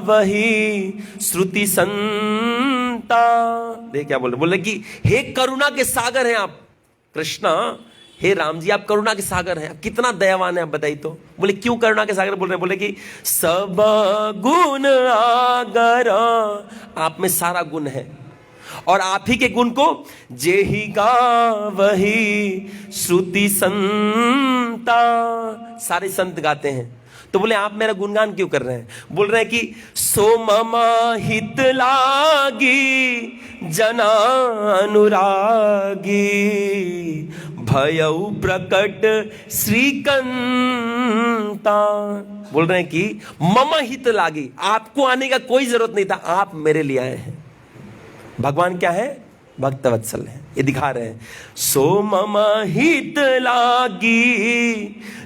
Speaker 1: वही श्रुति संता। देखिए क्या बोल रहे, बोल रहे कि हे करुणा के सागर हैं आप कृष्णा, हे राम जी आप करुणा के सागर हैं, आप कितना दयावान है आप बताइए तो। बोले क्यों करुणा के सागर बोल रहे हैं, बोले कि सब गुण आगर, आप में सारा गुण है और आप ही के गुण को जेहि गा वही श्रुति संता, सारे संत गाते हैं। तो बोले आप मेरा गुणगान क्यों कर रहे हैं, बोल रहे हैं कि सो मम हित लागी जना अनुरागी, भयउ प्रकट श्रीकंता। बोल रहे हैं कि मम हित लागी, आपको आने का कोई जरूरत नहीं था, आप मेरे लिए आए हैं। भगवान क्या है, भक्तवत्सल है, ये दिखा रहे हैं। सो मम हित लागी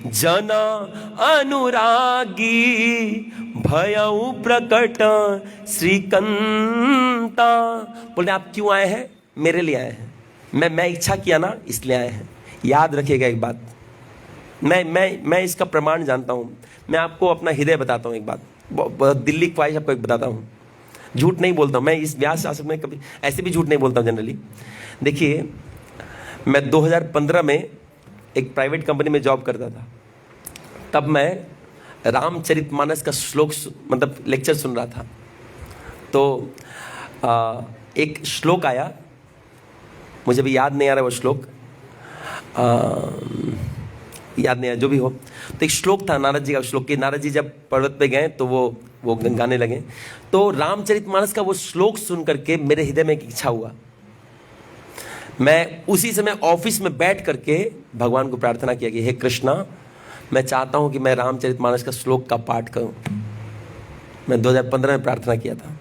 Speaker 1: जन अनुरागी, भयउ प्रकट श्रीकंता। बोले आप क्यों आए हैं, मेरे लिए आए हैं, मैं इच्छा किया ना इसलिए आए हैं। याद रखिएगा एक बात, मैं इसका प्रमाण जानता हूं। मैं आपको अपना हृदय बताता हूं, एक बात दिल्ली ख्वाहिश आपको एक बताता हूं, झूठ नहीं बोलता हूं मैं, इस व्यास शासक में कभी ऐसे भी झूठ नहीं बोलता हूं जनरली। देखिए मैं 2015 में एक प्राइवेट कंपनी में जॉब करता था, तब मैं रामचरितमानस का श्लोक मतलब लेक्चर सुन रहा था। तो एक श्लोक आया, मुझे भी याद नहीं आ रहा वो श्लोक, याद नहीं आया जो भी हो। तो एक श्लोक था नारद जी का श्लोक, कि नारद जी जब पर्वत पे गए तो वो गाने लगे। तो रामचरितमानस का वो श्लोक सुन करके मेरे हृदय में एक इच्छा हुआ। मैं उसी समय ऑफिस में बैठ करके भगवान को प्रार्थना किया कि हे कृष्णा, मैं चाहता हूं कि मैं रामचरितमानस का श्लोक का पाठ करूं। मैं 2015 में प्रार्थना किया था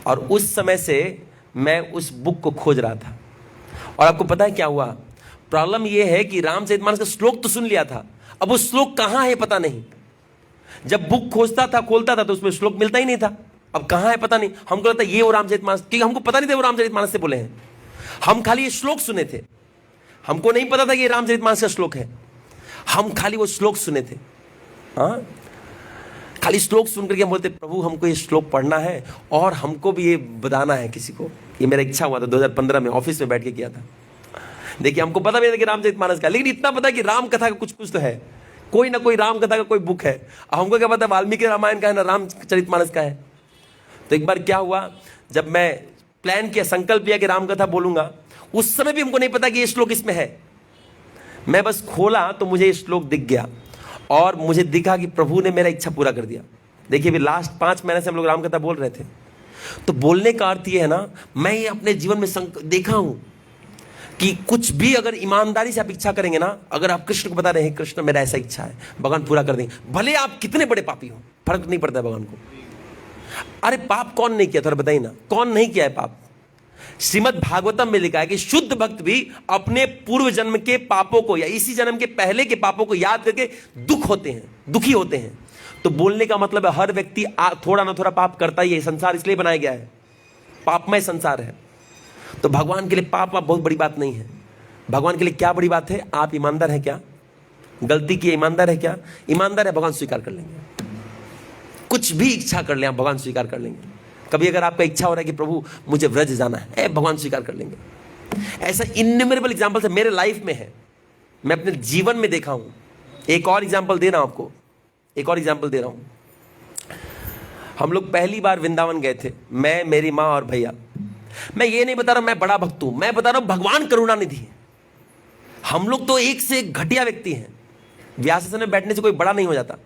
Speaker 1: और उस समय से मैं उस बुक को खोज रहा था। और आपको पता है क्या हुआ, प्रॉब्लम यह है कि रामचरितमानस का श्लोक तो सुन लिया था, अब वो श्लोक कहां है पता नहीं। जब बुक खोजता था खोलता था तो उसमें श्लोक मिलता ही नहीं था, अब कहां है पता नहीं। हमको लगता है ये वो रामचरितमानस, क्योंकि हमको पता नहीं था वो रामचरितमानस से बोले हैं। हम खाली ये श्लोक सुने थे, हमको नहीं पता था कि ये रामचरितमानस का श्लोक है। हम खाली वो श्लोक सुने थे, हाँ, खाली श्लोक सुन करके हम बोलते प्रभु हमको ये श्लोक पढ़ना है और हमको भी ये बताना है किसी को। ये मेरा इच्छा हुआ था 2015 में, ऑफिस में बैठ के किया था। देखिए हमको पता भी था कि रामचरितमानस का, लेकिन इतना पता कि राम कथा का कुछ कुछ तो है, कोई ना कोई राम कथा का कोई बुक है। हमको क्या पता वाल्मीकि रामायण का है ना रामचरितमानस का है। तो एक बार क्या हुआ, जब मैं प्लान किया, संकल्प लिया कि राम कथा बोलूंगा, उस समय भी हमको नहीं पता कि ये श्लोक इसमें है। मैं बस खोला तो मुझे ये श्लोक दिख गया और मुझे दिखा कि प्रभु ने मेरा इच्छा पूरा कर दिया। देखिए अभी लास्ट 5 महीने से हम लोग राम कथा बोल रहे थे। तो बोलने का अर्थ ये है ना, मैं ये अपने जीवन में देखा हूं कि कुछ भी अगर ईमानदारी से आप इच्छा करेंगे ना, अगर आप कृष्ण को बता रहे हैं कृष्ण मेरा ऐसा इच्छा है, भगवान पूरा कर देंगे। भले आप कितने बड़े पापी हो, फर्क नहीं पड़ता है भगवान को। अरे पाप कौन नहीं किया, थोड़ा बताइए ना, कौन नहीं किया है पाप? श्रीमद् भागवतम में लिखा है कि शुद्ध भक्त भी अपने पूर्व जन्म के पापों को या इसी जन्म के पहले के पापों को याद करके दुखी होते हैं। तो बोलने का मतलब है हर व्यक्ति थोड़ा ना थोड़ा पाप करता ही है। संसार इसलिए बनाया गया है, पापमय संसार है। तो भगवान के लिए पाप बहुत बड़ी बात नहीं है। भगवान के लिए क्या बड़ी बात है? आप ईमानदार है क्या? गलती की ईमानदार है क्या? ईमानदार है, भगवान स्वीकार कर लेंगे। कुछ भी इच्छा कर ले आप, भगवान स्वीकार कर लेंगे। कभी अगर आपका इच्छा हो रहा है कि प्रभु मुझे व्रज जाना है, भगवान स्वीकार कर लेंगे। ऐसा इन्यूमरेबल एग्जांपल है, मेरे लाइफ में है, मैं अपने जीवन में देखा हूं। एक और एग्जांपल दे रहा हूं आपको, एक और एग्जांपल दे रहा हूं। हम लोग पहली बार वृंदावन गए थे, मैं, मेरी माँ और भैया। मैं ये नहीं बता रहा मैं बड़ा भक्त हूं, मैं बता रहा हूं भगवान करुणानिधि है। हम लोग तो एक से एक घटिया व्यक्ति हैं, व्यासासन में बैठने से कोई बड़ा नहीं हो जाता।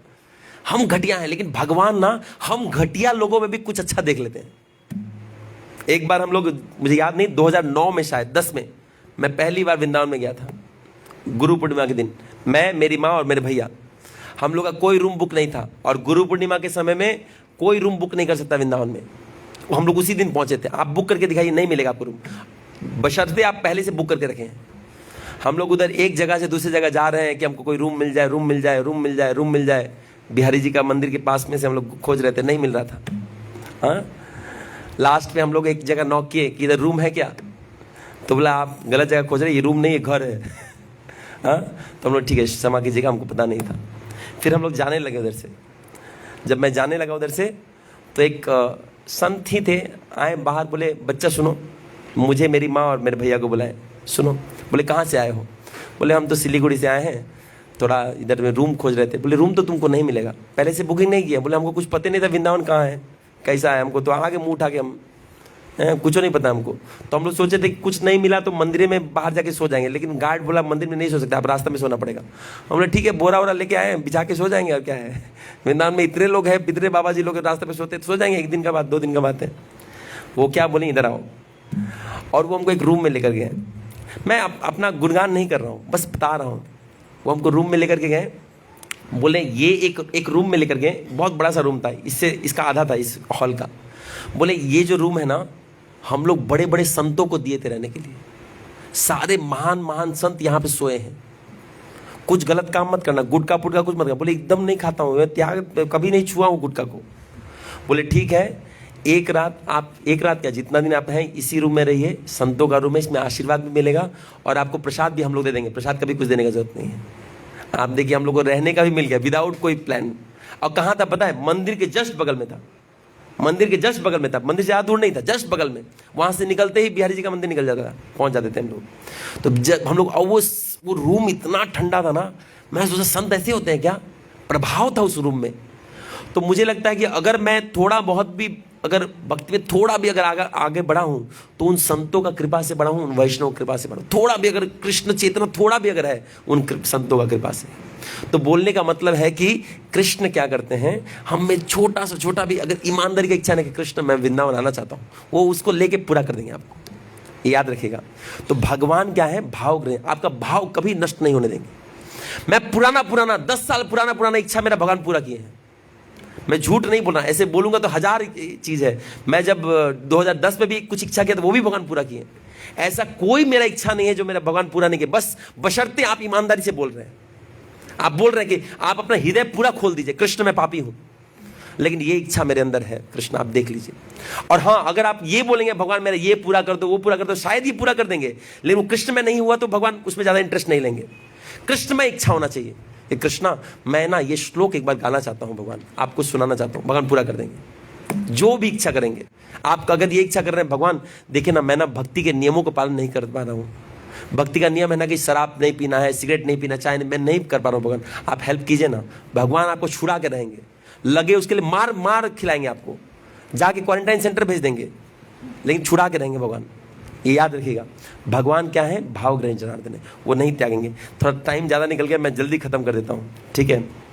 Speaker 1: हम घटिया हैं, लेकिन भगवान ना हम घटिया लोगों में भी कुछ अच्छा देख लेते हैं। एक बार हम लोग, मुझे याद नहीं, 2009 में शायद 10 में मैं पहली बार वृंदावन में गया था, गुरु पूर्णिमा के दिन। मैं, मेरी माँ और मेरे भैया, हम लोग का कोई रूम बुक नहीं था। और गुरु पूर्णिमा के समय में कोई रूम बुक नहीं कर सकता वृंदावन में। हम लोग उसी दिन पहुंचे थे। आप बुक करके दिखाइए, नहीं मिलेगा आपको रूम, बशर्ते आप पहले से बुक करके रखें। हम लोग उधर एक जगह से दूसरी जगह जा रहे हैं कि हमको कोई रूम मिल जाए, रूम मिल जाए, रूम मिल जाए, रूम मिल जाए। बिहारी जी का मंदिर के पास में से हम लोग खोज रहे थे, नहीं मिल रहा था। हाँ, लास्ट में हम लोग एक जगह नॉक किए कि इधर रूम है क्या? तो बोला आप गलत जगह खोज रहे, ये रूम नहीं है, घर है। हाँ, तो हम लोग ठीक है क्षमा कीजिएगा, हमको पता नहीं था। फिर हम लोग जाने लगे उधर से। जब मैं जाने लगा उधर से, तो एक संत ही थे, आए बाहर, बोले बच्चा सुनो। मुझे, मेरी माँ और मेरे भैया को बुलाए, सुनो। बोले कहाँ से आए हो? बोले हम तो सिलीगुड़ी से आए हैं, थोड़ा इधर में रूम खोज रहे थे। बोले रूम तो तुमको नहीं मिलेगा, पहले से बुकिंग नहीं किया। बोले हमको कुछ पता नहीं था वृंदावन कहाँ है, कैसा है, हमको तो आगे मुंह उठा के हम कुछ नहीं पता हमको। तो हम लोग सोचे थे कि कुछ नहीं मिला तो मंदिर में बाहर जाके सो जाएंगे, लेकिन गार्ड बोला मंदिर में नहीं सो सकते, आप रास्ते में सोना पड़ेगा। हम लोग ठीक है, बोरा वोरा लेके आए, बिछा के सो जाएंगे, और क्या है, वृंदावन में इतने लोग हैं, इतने बाबा जी लोग रास्ते पे सोते, सो जाएंगे, एक दिन का बात, 2 दिन का बात है। वो क्या बोले इधर आओ, और वो हमको एक रूम में लेकर गए। मैं अपना गुणगान नहीं कर रहा हूँ, बस बता रहा हूँ। वो हमको रूम में लेकर के गए, बोले ये एक रूम में लेकर गए, बहुत बड़ा सा रूम था, इसका आधा था इस हॉल का। बोले ये जो रूम है ना, हम लोग बड़े बड़े संतों को दिए थे रहने के लिए, सारे महान महान संत यहाँ पे सोए हैं, कुछ गलत काम मत करना, गुटखा पुटखा कुछ मत करना। बोले एकदम नहीं खाता हूँ, मैं त्याग, कभी नहीं छुआ हूँ गुटखा को। बोले ठीक है, एक रात क्या, जितना दिन आप हैं इसी रूम में रहिए, संतों का रूम है, इसमें आशीर्वाद भी मिलेगा और आपको प्रसाद भी हम लोग दे देंगे। प्रसाद कभी कुछ देने की जरूरत नहीं है। आप देखिए हम लोग को रहने का भी मिल गया विदाउट कोई प्लान। और कहाँ था पता है? मंदिर के जस्ट बगल में था, मंदिर के जस्ट बगल में था, मंदिर से ज़्यादा दूर नहीं था, जस्ट बगल में। वहाँ से निकलते ही बिहारी जी का मंदिर निकल जाता था, पहुँच जाते थे हम लोग। तो जब हम लोग, और वो रूम इतना ठंडा था ना, मैं सोचा संत ऐसे होते हैं क्या, प्रभाव था उस रूम में। तो मुझे लगता है कि अगर मैं थोड़ा बहुत भी, अगर भक्ति में थोड़ा भी अगर आगे बढ़ा हूँ, तो उन संतों का कृपा से बढ़ा हूँ, उन वैष्णव कृपा से बढ़ा हूँ। थोड़ा भी अगर कृष्ण चेतना थोड़ा भी अगर है, उन संतों का कृपा से। तो बोलने का मतलब है कि कृष्ण क्या करते हैं, हम में छोटा सा छोटा भी अगर ईमानदारी की इच्छा नहीं कि कृष्ण मैं वृंदावन आना चाहता हूँ, वो उसको लेके पूरा कर देंगे आपको, याद रखिएगा। तो भगवान क्या है? भावग्रह, आपका भाव कभी नष्ट नहीं होने देंगे। मैं पुराना 10 साल पुराना इच्छा मेरा भगवान पूरा किए हैं, मैं झूठ नहीं बोल रहा, ऐसे बोलूंगा तो 1000 चीज है। मैं जब 2010 में भी कुछ इच्छा किया तो वो भी भगवान पूरा किए। ऐसा कोई मेरा इच्छा नहीं है जो मेरा भगवान पूरा नहीं किया, बस बशर्ते आप ईमानदारी से बोल रहे हैं। आप बोल रहे हैं कि आप अपना हृदय पूरा खोल दीजिए, कृष्ण मैं पापी हूं, लेकिन ये इच्छा मेरे अंदर है कृष्ण, आप देख लीजिए। और हाँ, अगर आप ये बोलेंगे भगवान मेरा ये पूरा कर दो, वो पूरा कर दो, शायद ये पूरा कर देंगे, लेकिन वो कृष्ण में नहीं हुआ तो भगवान उसमें ज़्यादा इंटरेस्ट नहीं लेंगे। कृष्ण में इच्छा होना चाहिए कि कृष्णा मैं ना ये श्लोक एक बार गाना चाहता हूँ, भगवान आपको सुनाना चाहता हूँ, भगवान पूरा कर देंगे। जो भी इच्छा करेंगे आप, अगर ये इच्छा कर रहे हैं भगवान देखिए ना, मैं ना भक्ति के नियमों का पालन नहीं कर पा रहा हूँ, भक्ति का नियम है ना कि शराब नहीं पीना है, सिगरेट नहीं पीना, चाय नहीं, मैं नहीं कर पा रहा हूँ भगवान, आप हेल्प कीजिए ना। भगवान आपको छुड़ा के रहेंगे, लगे उसके लिए मार मार खिलाएंगे, आपको जाके क्वारंटाइन सेंटर भेज देंगे, लेकिन छुड़ा के रहेंगे भगवान। ये याद रखिएगा, भगवान क्या है, भाव ग्रहण जनार्दन है, वो नहीं त्यागेंगे। थोड़ा टाइम ज़्यादा निकल गया, मैं जल्दी खत्म कर देता हूँ, ठीक है।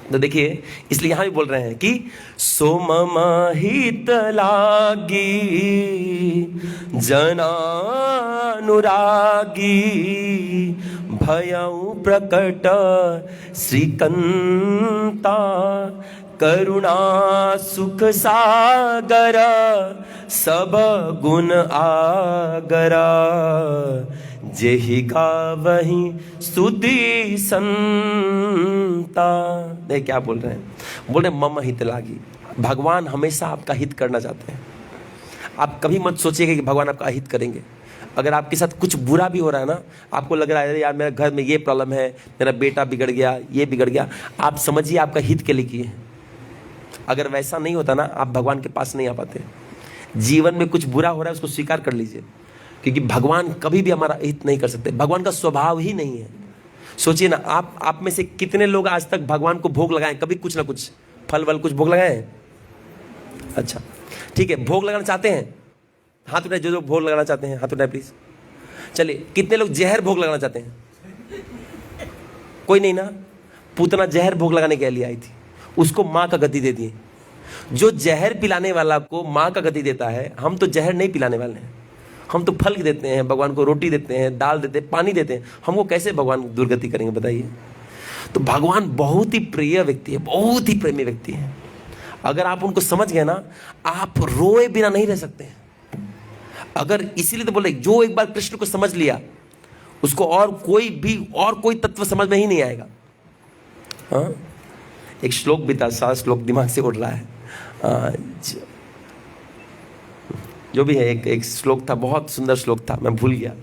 Speaker 1: तो देखिए, इसलिए यहाँ भी बोल रहे हैं कि सो मम हित लागी जनानुरागी भयउ प्रकट श्रीकंता करुणा सुख सागर सब गुण आगरा जेहि गावहि स्तुति संता। देख क्या बोल रहे हैं, बोल रहे मम हित लागी, भगवान हमेशा आपका हित करना चाहते हैं। आप कभी मत सोचिएगा कि भगवान आपका हित करेंगे। अगर आपके साथ कुछ बुरा भी हो रहा है ना, आपको लग रहा है यार मेरे घर में ये प्रॉब्लम है, मेरा बेटा बिगड़ गया, ये बिगड़ गया, आप समझिए आपका हित के लिए किए। अगर वैसा नहीं होता ना, आप भगवान के पास नहीं आ पाते। जीवन में कुछ बुरा हो रहा है, उसको स्वीकार कर लीजिए, क्योंकि भगवान कभी भी हमारा हित नहीं कर सकते, भगवान का स्वभाव ही नहीं है। सोचिए ना, आप में से कितने लोग आज तक भगवान को भोग लगाएं, कभी कुछ ना कुछ फल वल कुछ भोग लगाए हैं? अच्छा ठीक है, भोग लगाना चाहते हैं, हाथ उठाए, जो भोग लगाना चाहते हैं हाथ उठाए प्लीज। चलिए, कितने लोग जहर भोग लगाना चाहते हैं? कोई नहीं ना। पूतना जहर भोग लगाने के लिए आई थी, उसको माँ का गति दे दिए। जो जहर पिलाने वाला को माँ का गति देता है, हम तो जहर नहीं पिलाने वाले हैं, हम तो फल देते हैं भगवान को, रोटी देते हैं, दाल देते हैं, पानी देते हैं, हमको कैसे भगवान दुर्गति करेंगे बताइए। तो भगवान बहुत ही प्रिय व्यक्ति है, बहुत ही प्रेमी व्यक्ति है। अगर आप उनको समझ गए ना, आप रोए बिना नहीं रह सकते। अगर इसीलिए तो बोले, जो एक बार कृष्ण को समझ लिया, उसको और कोई तत्व समझ में ही नहीं आएगा। हाँ, एक श्लोक भी था, 7 श्लोक दिमाग से उड़ रहा है, जो भी है, एक श्लोक था, बहुत सुंदर श्लोक था, मैं भूल गया।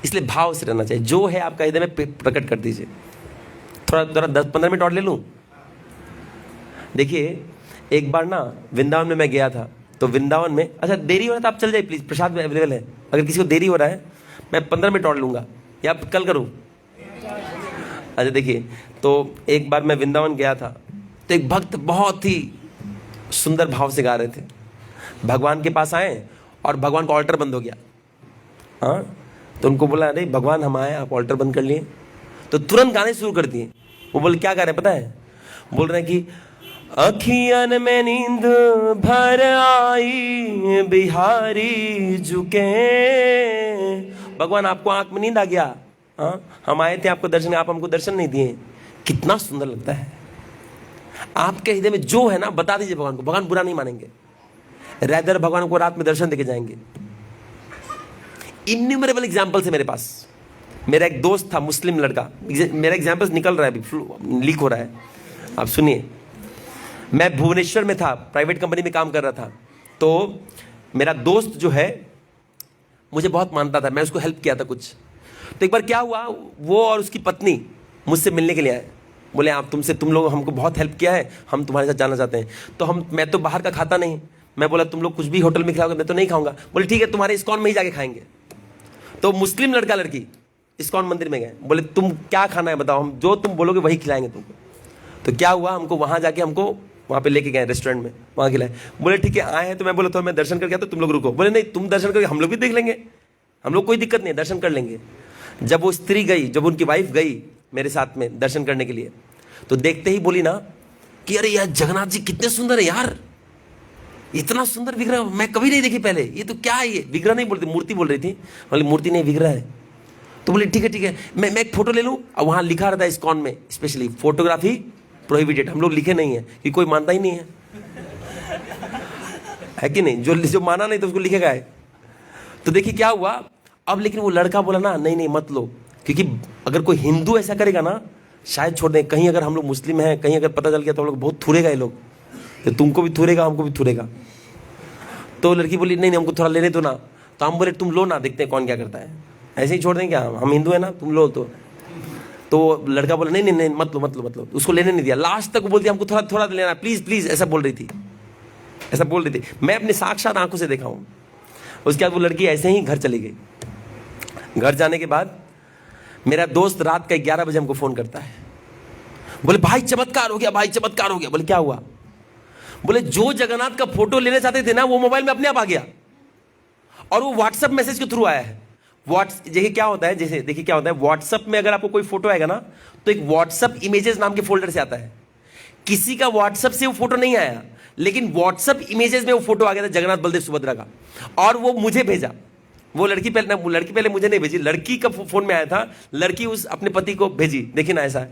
Speaker 1: इसलिए भाव से रहना चाहिए, जो है आपका हृदय में प्रकट कर दीजिए। थोड़ा 10-15 मिनट और ले लूं। देखिए, एक बार ना वृंदावन में मैं गया था, तो वृंदावन में, अच्छा देरी हो रहा था आप चल जाइए प्लीज, प्रसाद अवेलेबल है। अगर किसी को देरी हो रहा है, मैं 15 मिनट और लूंगा, या कल करूं? अच्छा देखिए, तो एक बार मैं वृंदावन गया था, तो एक भक्त बहुत ही सुंदर भाव से गा रहे थे, भगवान के पास आए और भगवान का ऑल्टर बंद हो गया। हाँ, तो उनको बोला, अरे भगवान हम आए, आप ऑल्टर बंद कर लिए। तो तुरंत गाने शुरू कर दिए। वो बोले क्या गा रहे हैं पता है? बोल रहे हैं कि अखियन में नींद भर आई बिहारी झुके। भगवान आपको आंख में नींद आ गया? हाँ, हम आए थे आपको दर्शन, आप हमको दर्शन नहीं दिए। कितना सुंदर लगता है। आपके हृदय में जो है ना, बता दीजिए भगवान को, भगवान बुरा नहीं मानेंगे। रैदर भगवान को रात में दर्शन देके जाएंगे। इन्यूमरेबल एग्जाम्पल्स है मेरे पास। मेरा एक दोस्त था, मुस्लिम लड़का, मेरा एग्जाम्पल्स निकल रहा है अभी, लीक हो रहा है, आप सुनिए। मैं भुवनेश्वर में था, प्राइवेट कंपनी में काम कर रहा था। तो मेरा दोस्त जो है मुझे बहुत मानता था, मैं उसको हेल्प किया था कुछ। तो एक बार क्या हुआ, वो और उसकी पत्नी मुझसे मिलने के लिए आए। बोले आप तुम लोग हमको बहुत हेल्प किया है, हम तुम्हारे साथ जाना चाहते हैं। तो मैं तो बाहर का खाता नहीं, मैं बोला तुम लोग कुछ भी होटल में खिलाओगे, मैं तो नहीं खाऊंगा। बोले ठीक है, तुम्हारे इस्कॉन में ही जाके खाएंगे। तो मुस्लिम लड़का लड़की इस्कॉन मंदिर में गए, बोले तुम क्या खाना है बताओ, हम जो तुम बोलोगे वही खिलाएंगे तुमको। तो क्या हुआ, हमको वहाँ जाके हमको वहाँ पे लेके गए रेस्टोरेंट में, वहाँ खिलाए। बोले ठीक है आए हैं, तो मैं बोला तो मैं दर्शन करके आता, तुम लोग रुको। बोले नहीं, तुम दर्शन करके हम लोग भी देख लेंगे, हम लोग कोई दिक्कत नहीं, दर्शन कर लेंगे। जब वो स्त्री गई, जब उनकी वाइफ गई मेरे साथ में दर्शन करने के लिए, तो देखते ही बोली ना कि अरे यार जगन्नाथ जी कितने सुंदर है यार, इतना सुंदर विग्रह मैं कभी नहीं देखी पहले, ये तो क्या है, ये विग्रह नहीं बोलती, मूर्ति बोल रही थी। बोली मूर्ति नहीं, विग्रह है। तो बोले ठीक है मैं एक फोटो ले लूँ। और वहाँ लिखा रहता है इस्कॉन में स्पेशली, फोटोग्राफी प्रोहिबिटेड। हम लोग लिखे नहीं है कि कोई मानता ही नहीं है कि नहीं, जो माना नहीं तो उसको लिखेगा है। तो देखिए क्या हुआ अब, लेकिन वो लड़का बोला ना नहीं मत लो, क्योंकि अगर कोई हिंदू ऐसा करेगा ना शायद छोड़ दें। कहीं अगर हम लोग मुस्लिम हैं, कहीं अगर पता चल गया तो हम लोग बहुत थुरेगा ये लोग। तो तुमको भी थुरेगा, हमको भी थुरेगा। तो लड़की बोली नहीं नहीं हमको थोड़ा लेने दो ना। तो हम बोले तुम लो ना, देखते हैं कौन क्या करता है, ऐसे ही छोड़ देंगे क्या, हम हिंदू है ना, तुम लो। तो लड़का बोला नहीं नहीं नहीं मत लो मत लो मत लो, उसको लेने नहीं दिया। लास्ट तक बोलती हमको थोड़ा थोड़ा लेना प्लीज प्लीज, ऐसा बोल रही थी, ऐसा बोल रही थी। मैं अपने साक्षात आंखों से देखा हूँ। उसके बाद वो लड़की ऐसे ही घर चली गई। घर जाने के बाद मेरा दोस्त रात का 11 बजे हमको फोन करता है, बोले भाई चमत्कार हो गया, भाई चमत्कार हो गया। बोले क्या हुआ? बोले जो जगन्नाथ का फोटो लेने चाहते थे ना, वो मोबाइल में अपने आप आ गया, और वो व्हाट्सएप मैसेज के थ्रू आया है। देखिए क्या होता है, जैसे देखिए क्या होता है, व्हाट्सएप में अगर आपको कोई फोटो आएगा ना, तो एक व्हाट्सएप इमेजेस नाम के फोल्डर से आता है। किसी का व्हाट्सएप से वो फोटो नहीं आया, लेकिन व्हाट्सएप इमेजेस में वो फोटो आ गया था जगन्नाथ बलदेव सुभद्रा का, और वो मुझे भेजा। वो लड़की पहले मुझे नहीं भेजी, लड़की का फोन में आया था, लड़की उस अपने पति को भेजी, देखिए ना ऐसा है,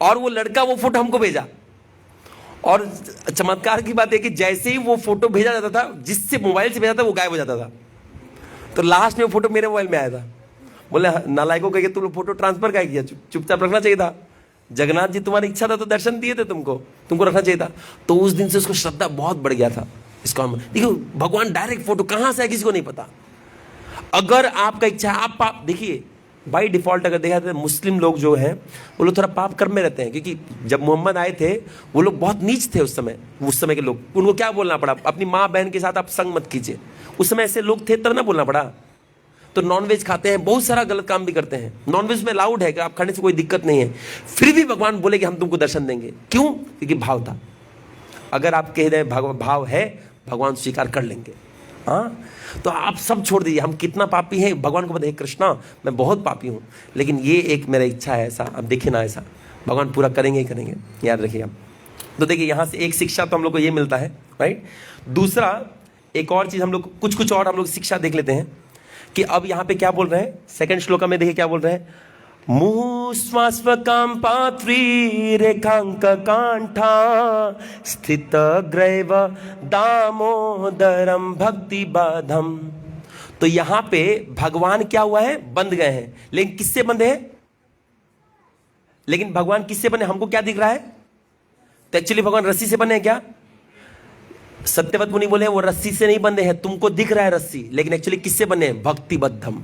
Speaker 1: और वो लड़का वो फोटो हमको भेजा। और चमत्कार की बात है कि जैसे ही वो फोटो भेजा जाता था, जिससे मोबाइल से भेजा था वो गायब हो जाता था। तो लास्ट में वो फोटो मेरे मोबाइल में आया था। बोले नालायकों कहिए तुम फोटो ट्रांसफर क्या किया, चुपचाप रखना चाहिए था। जगन्नाथ जी तुम्हारी इच्छा था तो दर्शन दिए थे, तुमको रखना चाहिए था। तो उस दिन से उसको श्रद्धा बहुत बढ़ गया था इसका। देखियो भगवान डायरेक्ट फोटो कहां से है किसी को नहीं पता। अगर आपका इच्छा, आप देखिए बाई डिफॉल्ट अगर देखा तो मुस्लिम लोग जो हैं वो लोग थोड़ा पाप कर्म में रहते हैं, क्योंकि जब मोहम्मद आए थे वो लोग बहुत नीच थे उस समय के लोग। उनको क्या बोलना पड़ा, अपनी माँ बहन के साथ आप संग मत कीजिए। उस समय ऐसे लोग थे तब ना बोलना पड़ा। तो नॉनवेज खाते हैं, बहुत सारा गलत काम भी करते हैं। नॉनवेज में अलाउड है कि आप खाने से कोई दिक्कत नहीं है, फिर भी भगवान बोले कि हम तुमको दर्शन देंगे। क्यों? क्योंकि भाव था। अगर आप कह रहे भाव है, भगवान स्वीकार कर लेंगे। हाँ, तो आप सब छोड़ दीजिए। हम कितना पापी हैं भगवान को पता है। कृष्णा मैं बहुत पापी हूँ, लेकिन ये एक मेरा इच्छा है ऐसा, अब देखिए ना ऐसा, भगवान पूरा करेंगे ही करेंगे, याद रखिएगा। तो देखिए यहाँ से एक शिक्षा तो हम लोग को ये मिलता है, राइट। दूसरा एक और चीज़ हम लोग कुछ और हम लोग शिक्षा देख लेते हैं कि अब यहाँ पे क्या बोल रहे हैं। सेकंड श्लोका में देखिए क्या बोल रहे हैं, मुहुः श्वास्वकाम्पात्री रेखांक कांठा स्थित ग्रैव दामोदरम भक्ति बाधम। तो यहां पे भगवान क्या हुआ है, बंध गए हैं। लेकिन किससे बंधे हैं? लेकिन भगवान किससे बने, हमको क्या दिख रहा है? तो एक्चुअली भगवान रस्सी से बने हैं क्या? सत्यवत मुनि बोले वो रस्सी से नहीं बंधे हैं, तुमको दिख रहा है रस्सी, लेकिन एक्चुअली किससे बने हैं? भक्तिबद्धम।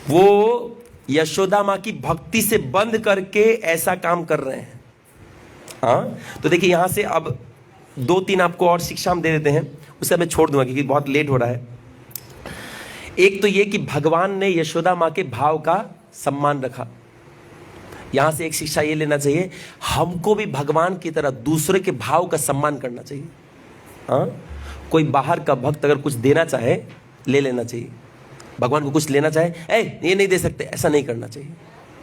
Speaker 1: वो यशोदा माँ की भक्ति से बंद करके ऐसा काम कर रहे हैं। हाँ, तो देखिए यहां से अब 2-3 आपको और शिक्षा हम दे देते हैं, उसे मैं छोड़ दूंगा क्योंकि बहुत लेट हो रहा है। एक तो ये कि भगवान ने यशोदा माँ के भाव का सम्मान रखा। यहां से एक शिक्षा ये लेना चाहिए, हमको भी भगवान की तरह दूसरे के भाव का सम्मान करना चाहिए। हाँ, कोई बाहर का भक्त अगर कुछ देना चाहे ले लेना चाहिए। भगवान को कुछ लेना चाहे, ये नहीं दे सकते, ऐसा नहीं करना चाहिए।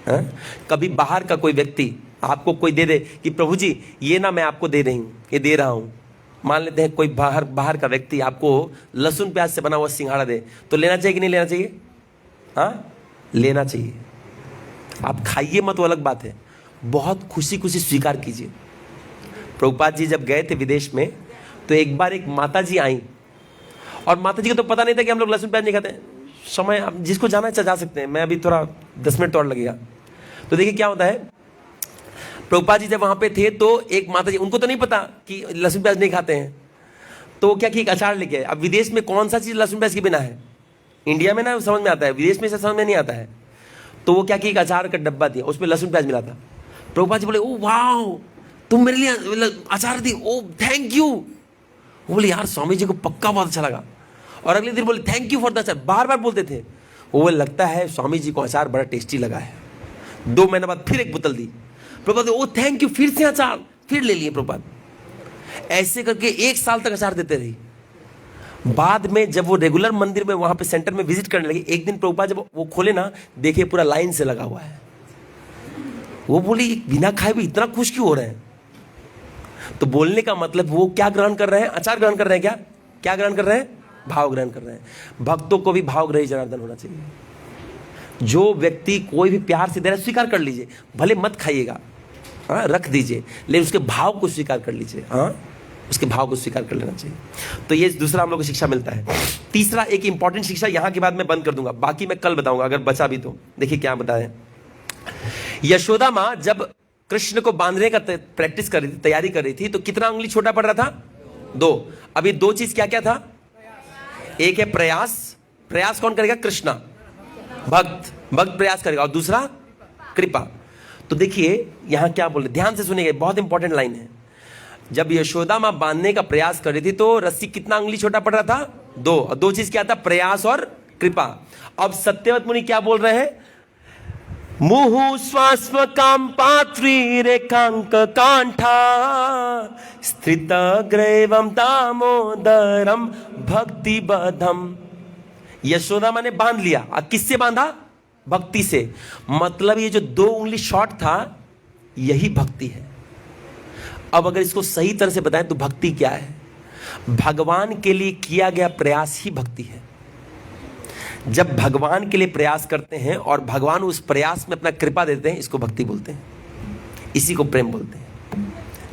Speaker 1: हाँ? कभी बाहर का कोई व्यक्ति आपको कोई दे दे कि प्रभु जी ये ना मैं आपको दे रही हूँ, ये दे रहा हूँ। मान लेते हैं कोई बाहर का व्यक्ति आपको लहसुन प्याज से बना हुआ सिंघाड़ा दे, तो लेना चाहिए कि नहीं लेना चाहिए? हाँ, लेना चाहिए। आप खाइए मत वो अलग बात है, बहुत खुशी खुशी स्वीकार कीजिए। प्रभुपाद जी जब गए थे विदेश में, तो एक बार एक माता जी आई, और माता जी को तो पता नहीं था कि हम लोग लहसुन प्याज नहीं खाते। समय आप जिसको जाना है जा सकते हैं, मैं अभी थोड़ा 10 मिनट और लगेगा। तो देखिए क्या होता है, प्रभुपाद जी जब वहां पे थे तो एक माता जी, उनको तो नहीं पता कि लहसुन प्याज नहीं खाते हैं, तो क्या कि एक अचार लेके आए। अब विदेश में कौन सा चीज लहसुन प्याज के बिना है? इंडिया में ना समझ में आता है, विदेश में से समझ में नहीं आता है। तो वो क्या कि एक अचार का डब्बा दिया, उसमें लहसुन प्याज मिला था। प्रभुपाद जी बोले ओ वाह, तुम मेरे लिए अचार दी, ओ थैंक यू। वो बोले यार स्वामी जी को पक्का बहुत अच्छा लगा। और अगले दिन बोले थैंक यू फॉर द अचार, बार बार बोलते थे। वो लगता है स्वामी जी को अचार बड़ा टेस्टी लगा है। 2 महीने बाद फिर एक बोतल दी, प्रभुपाद ओ थैंक यू, फिर से अचार, फिर ले लिए प्रभुपाद। ऐसे करके 1 साल तक अचार देते रही। बाद में जब वो रेगुलर मंदिर में वहां पे सेंटर में विजिट करने लगे, एक दिन प्रभुपाद जब वो खोले ना, देखिए पूरा लाइन से लगा हुआ है। वो बोली बिना खाए भी इतना खुश क्यों हो रहे हैं? तो बोलने का मतलब वो क्या ग्रहण कर रहे हैं? अचार ग्रहण कर रहे हैं। क्या ग्रहण कर रहे हैं? भाव ग्रहण कर रहे हैं। भक्तों को भी भावग्रही जनार्दन होना चाहिए। जो व्यक्ति कोई भी प्यार से दे रहा है स्वीकार कर लीजिए, भले मत खाइएगा, हाँ रख दीजिए, लेकिन उसके भाव को स्वीकार कर लीजिए। हाँ, उसके भाव को स्वीकार कर लेना चाहिए। तो ये दूसरा हम लोग को शिक्षा मिलता है। तीसरा एक इंपॉर्टेंट शिक्षा यहाँ के बाद मैं बंद कर दूंगा, बाकी मैं कल बताऊंगा अगर बचा भी तो। देखिए क्या बताएं, यशोदा माँ जब कृष्ण को बांधने का प्रैक्टिस कर रही थी, तैयारी कर रही थी, तो कितना उंगली छोटा पड़ रहा था? 2। अभी 2 चीज क्या क्या था? एक है प्रयास, प्रयास कौन करेगा? कृष्णा, भक्त, भक्त प्रयास करेगा, और दूसरा कृपा। तो देखिए यहां क्या बोल रहे, ध्यान से सुनिएगा, बहुत इंपॉर्टेंट लाइन है। जब यशोदा मां बांधने का प्रयास कर रही थी तो रस्सी कितना उंगली छोटा पड़ रहा था? 2। और 2 चीज क्या था? प्रयास और कृपा। अब सत्यवत मुनि क्या बोल रहे हैं? मुहु स्वास्व काम पात्री रेखांक कांठा स्थित ग्रैवम दामोदरम भक्ति बधम। यशोदा मां ने बांध लिया। अब किससे बांधा? भक्ति से। मतलब ये जो 2 उंगली शॉर्ट था यही भक्ति है। अब अगर इसको सही तरह से बताएं तो भक्ति क्या है? भगवान के लिए किया गया प्रयास ही भक्ति है। जब भगवान के लिए प्रयास करते हैं और भगवान उस प्रयास में अपना कृपा देते हैं, इसको भक्ति बोलते हैं, इसी को प्रेम बोलते हैं।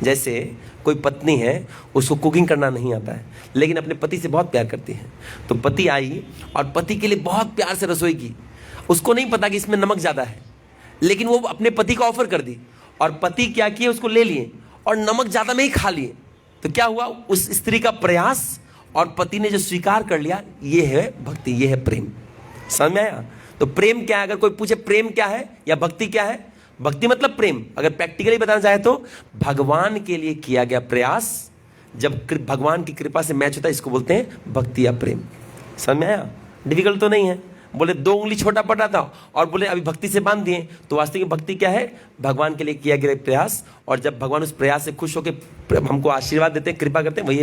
Speaker 1: जैसे कोई पत्नी है, उसको कुकिंग करना नहीं आता है, लेकिन अपने पति से बहुत प्यार करती है। तो पति आई और पति के लिए बहुत प्यार से रसोई की। उसको नहीं पता कि इसमें नमक ज़्यादा है, लेकिन वो अपने पति को ऑफर कर दी, और पति क्या किए? उसको ले लिए और नमक ज़्यादा में ही खा लिए। तो क्या हुआ? उस स्त्री का प्रयास और पति ने जो स्वीकार कर लिया, ये है भक्ति, ये है प्रेम। समझ में आया? तो प्रेम क्या है? अगर कोई पूछे प्रेम क्या है या भक्ति क्या है, भक्ति मतलब प्रेम। अगर प्रैक्टिकली बताना चाहे तो भगवान के लिए किया गया प्रयास जब भगवान की कृपा से मैच होता है, इसको बोलते हैं भक्ति या प्रेम। समझ में आया? डिफिकल्ट तो नहीं है। बोले 2 उंगली छोटा पड़ रहा था और बोले अभी भक्ति से बांध दिए, तो वास्तव में भक्ति क्या है? भगवान के लिए किया गया प्रयास, और जब भगवान उस प्रयास से खुश होकर हमको आशीर्वाद देते हैं, कृपा करते हैं, वही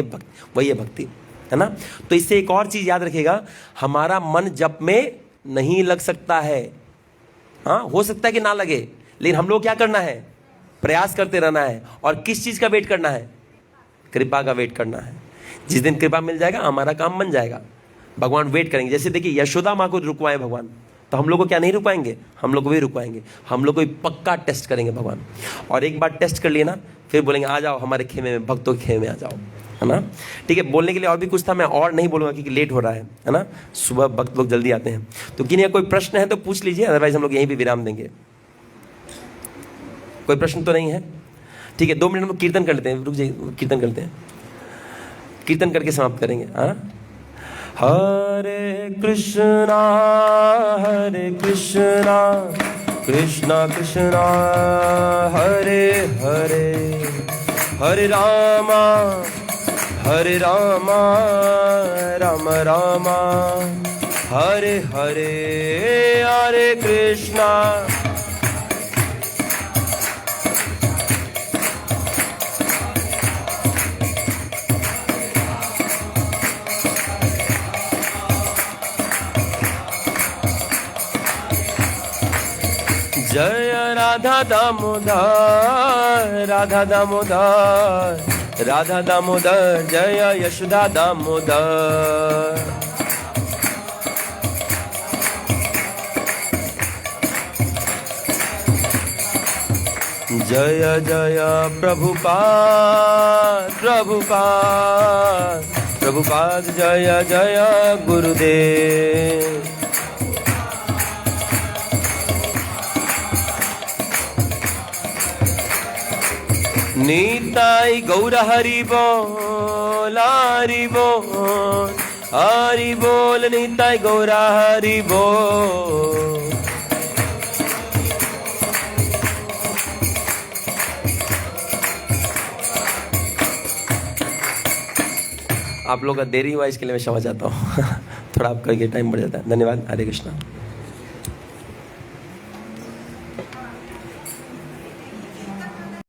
Speaker 1: है भक्ति, है ना? तो इससे एक और चीज याद रखिएगा, हमारा मन जप में नहीं लग सकता है। हाँ, हो सकता है कि ना लगे, लेकिन हम लोग क्या करना है? प्रयास करते रहना है। और किस चीज का वेट करना है? कृपा का वेट करना है। जिस दिन कृपा मिल जाएगा हमारा काम बन जाएगा। भगवान वेट करेंगे। जैसे देखिए यशोदा माँ को रुकवाए भगवान, तो हम लोग को क्या नहीं रुकवाएंगे? हम लोग को भी रुकवाएंगे। हम लोग को भी पक्का टेस्ट करेंगे भगवान, और एक बार टेस्ट कर लिए ना, फिर बोलेंगे आ जाओ हमारे खेमे में, भक्तों के खेमे में आ जाओ, है ना? ठीक है, बोलने के लिए और भी कुछ था, मैं और नहीं बोलूँगा क्योंकि लेट हो रहा है ना? सुबह भक्त लोग जल्दी आते हैं। तो किन्हीं कोई प्रश्न है तो पूछ लीजिए, अदरवाइज हम लोग यहीं भी विराम देंगे। कोई प्रश्न तो नहीं है? ठीक है, 2 मिनट में कीर्तन कर लेते हैं। रुक जाइए, कीर्तन करते हैं, कीर्तन करके समाप्त करेंगे। हाँ, हरे कृष्णा कृष्णा कृष्णा हरे हरे, हरे रामा राम रामा हरे हरे, हरे कृष्णा। जय राधा दामोदर, राधा दामोदर, राधा दामोदर, जय यशोदा दामोदर। जय जय प्रभुपाद, प्रभुपाद, प्रभुपाद, जय जय गुरुदेव। निताई गौर हरि बोल, हरि बोल, हरि बोल, निताई गौर हरि बोल। आप लोग का देरी हुआ इसके लिए मैं क्षमा चाहता हूँ। थोड़ा आपका ये टाइम बढ़ जाता है। धन्यवाद। हरे कृष्णा।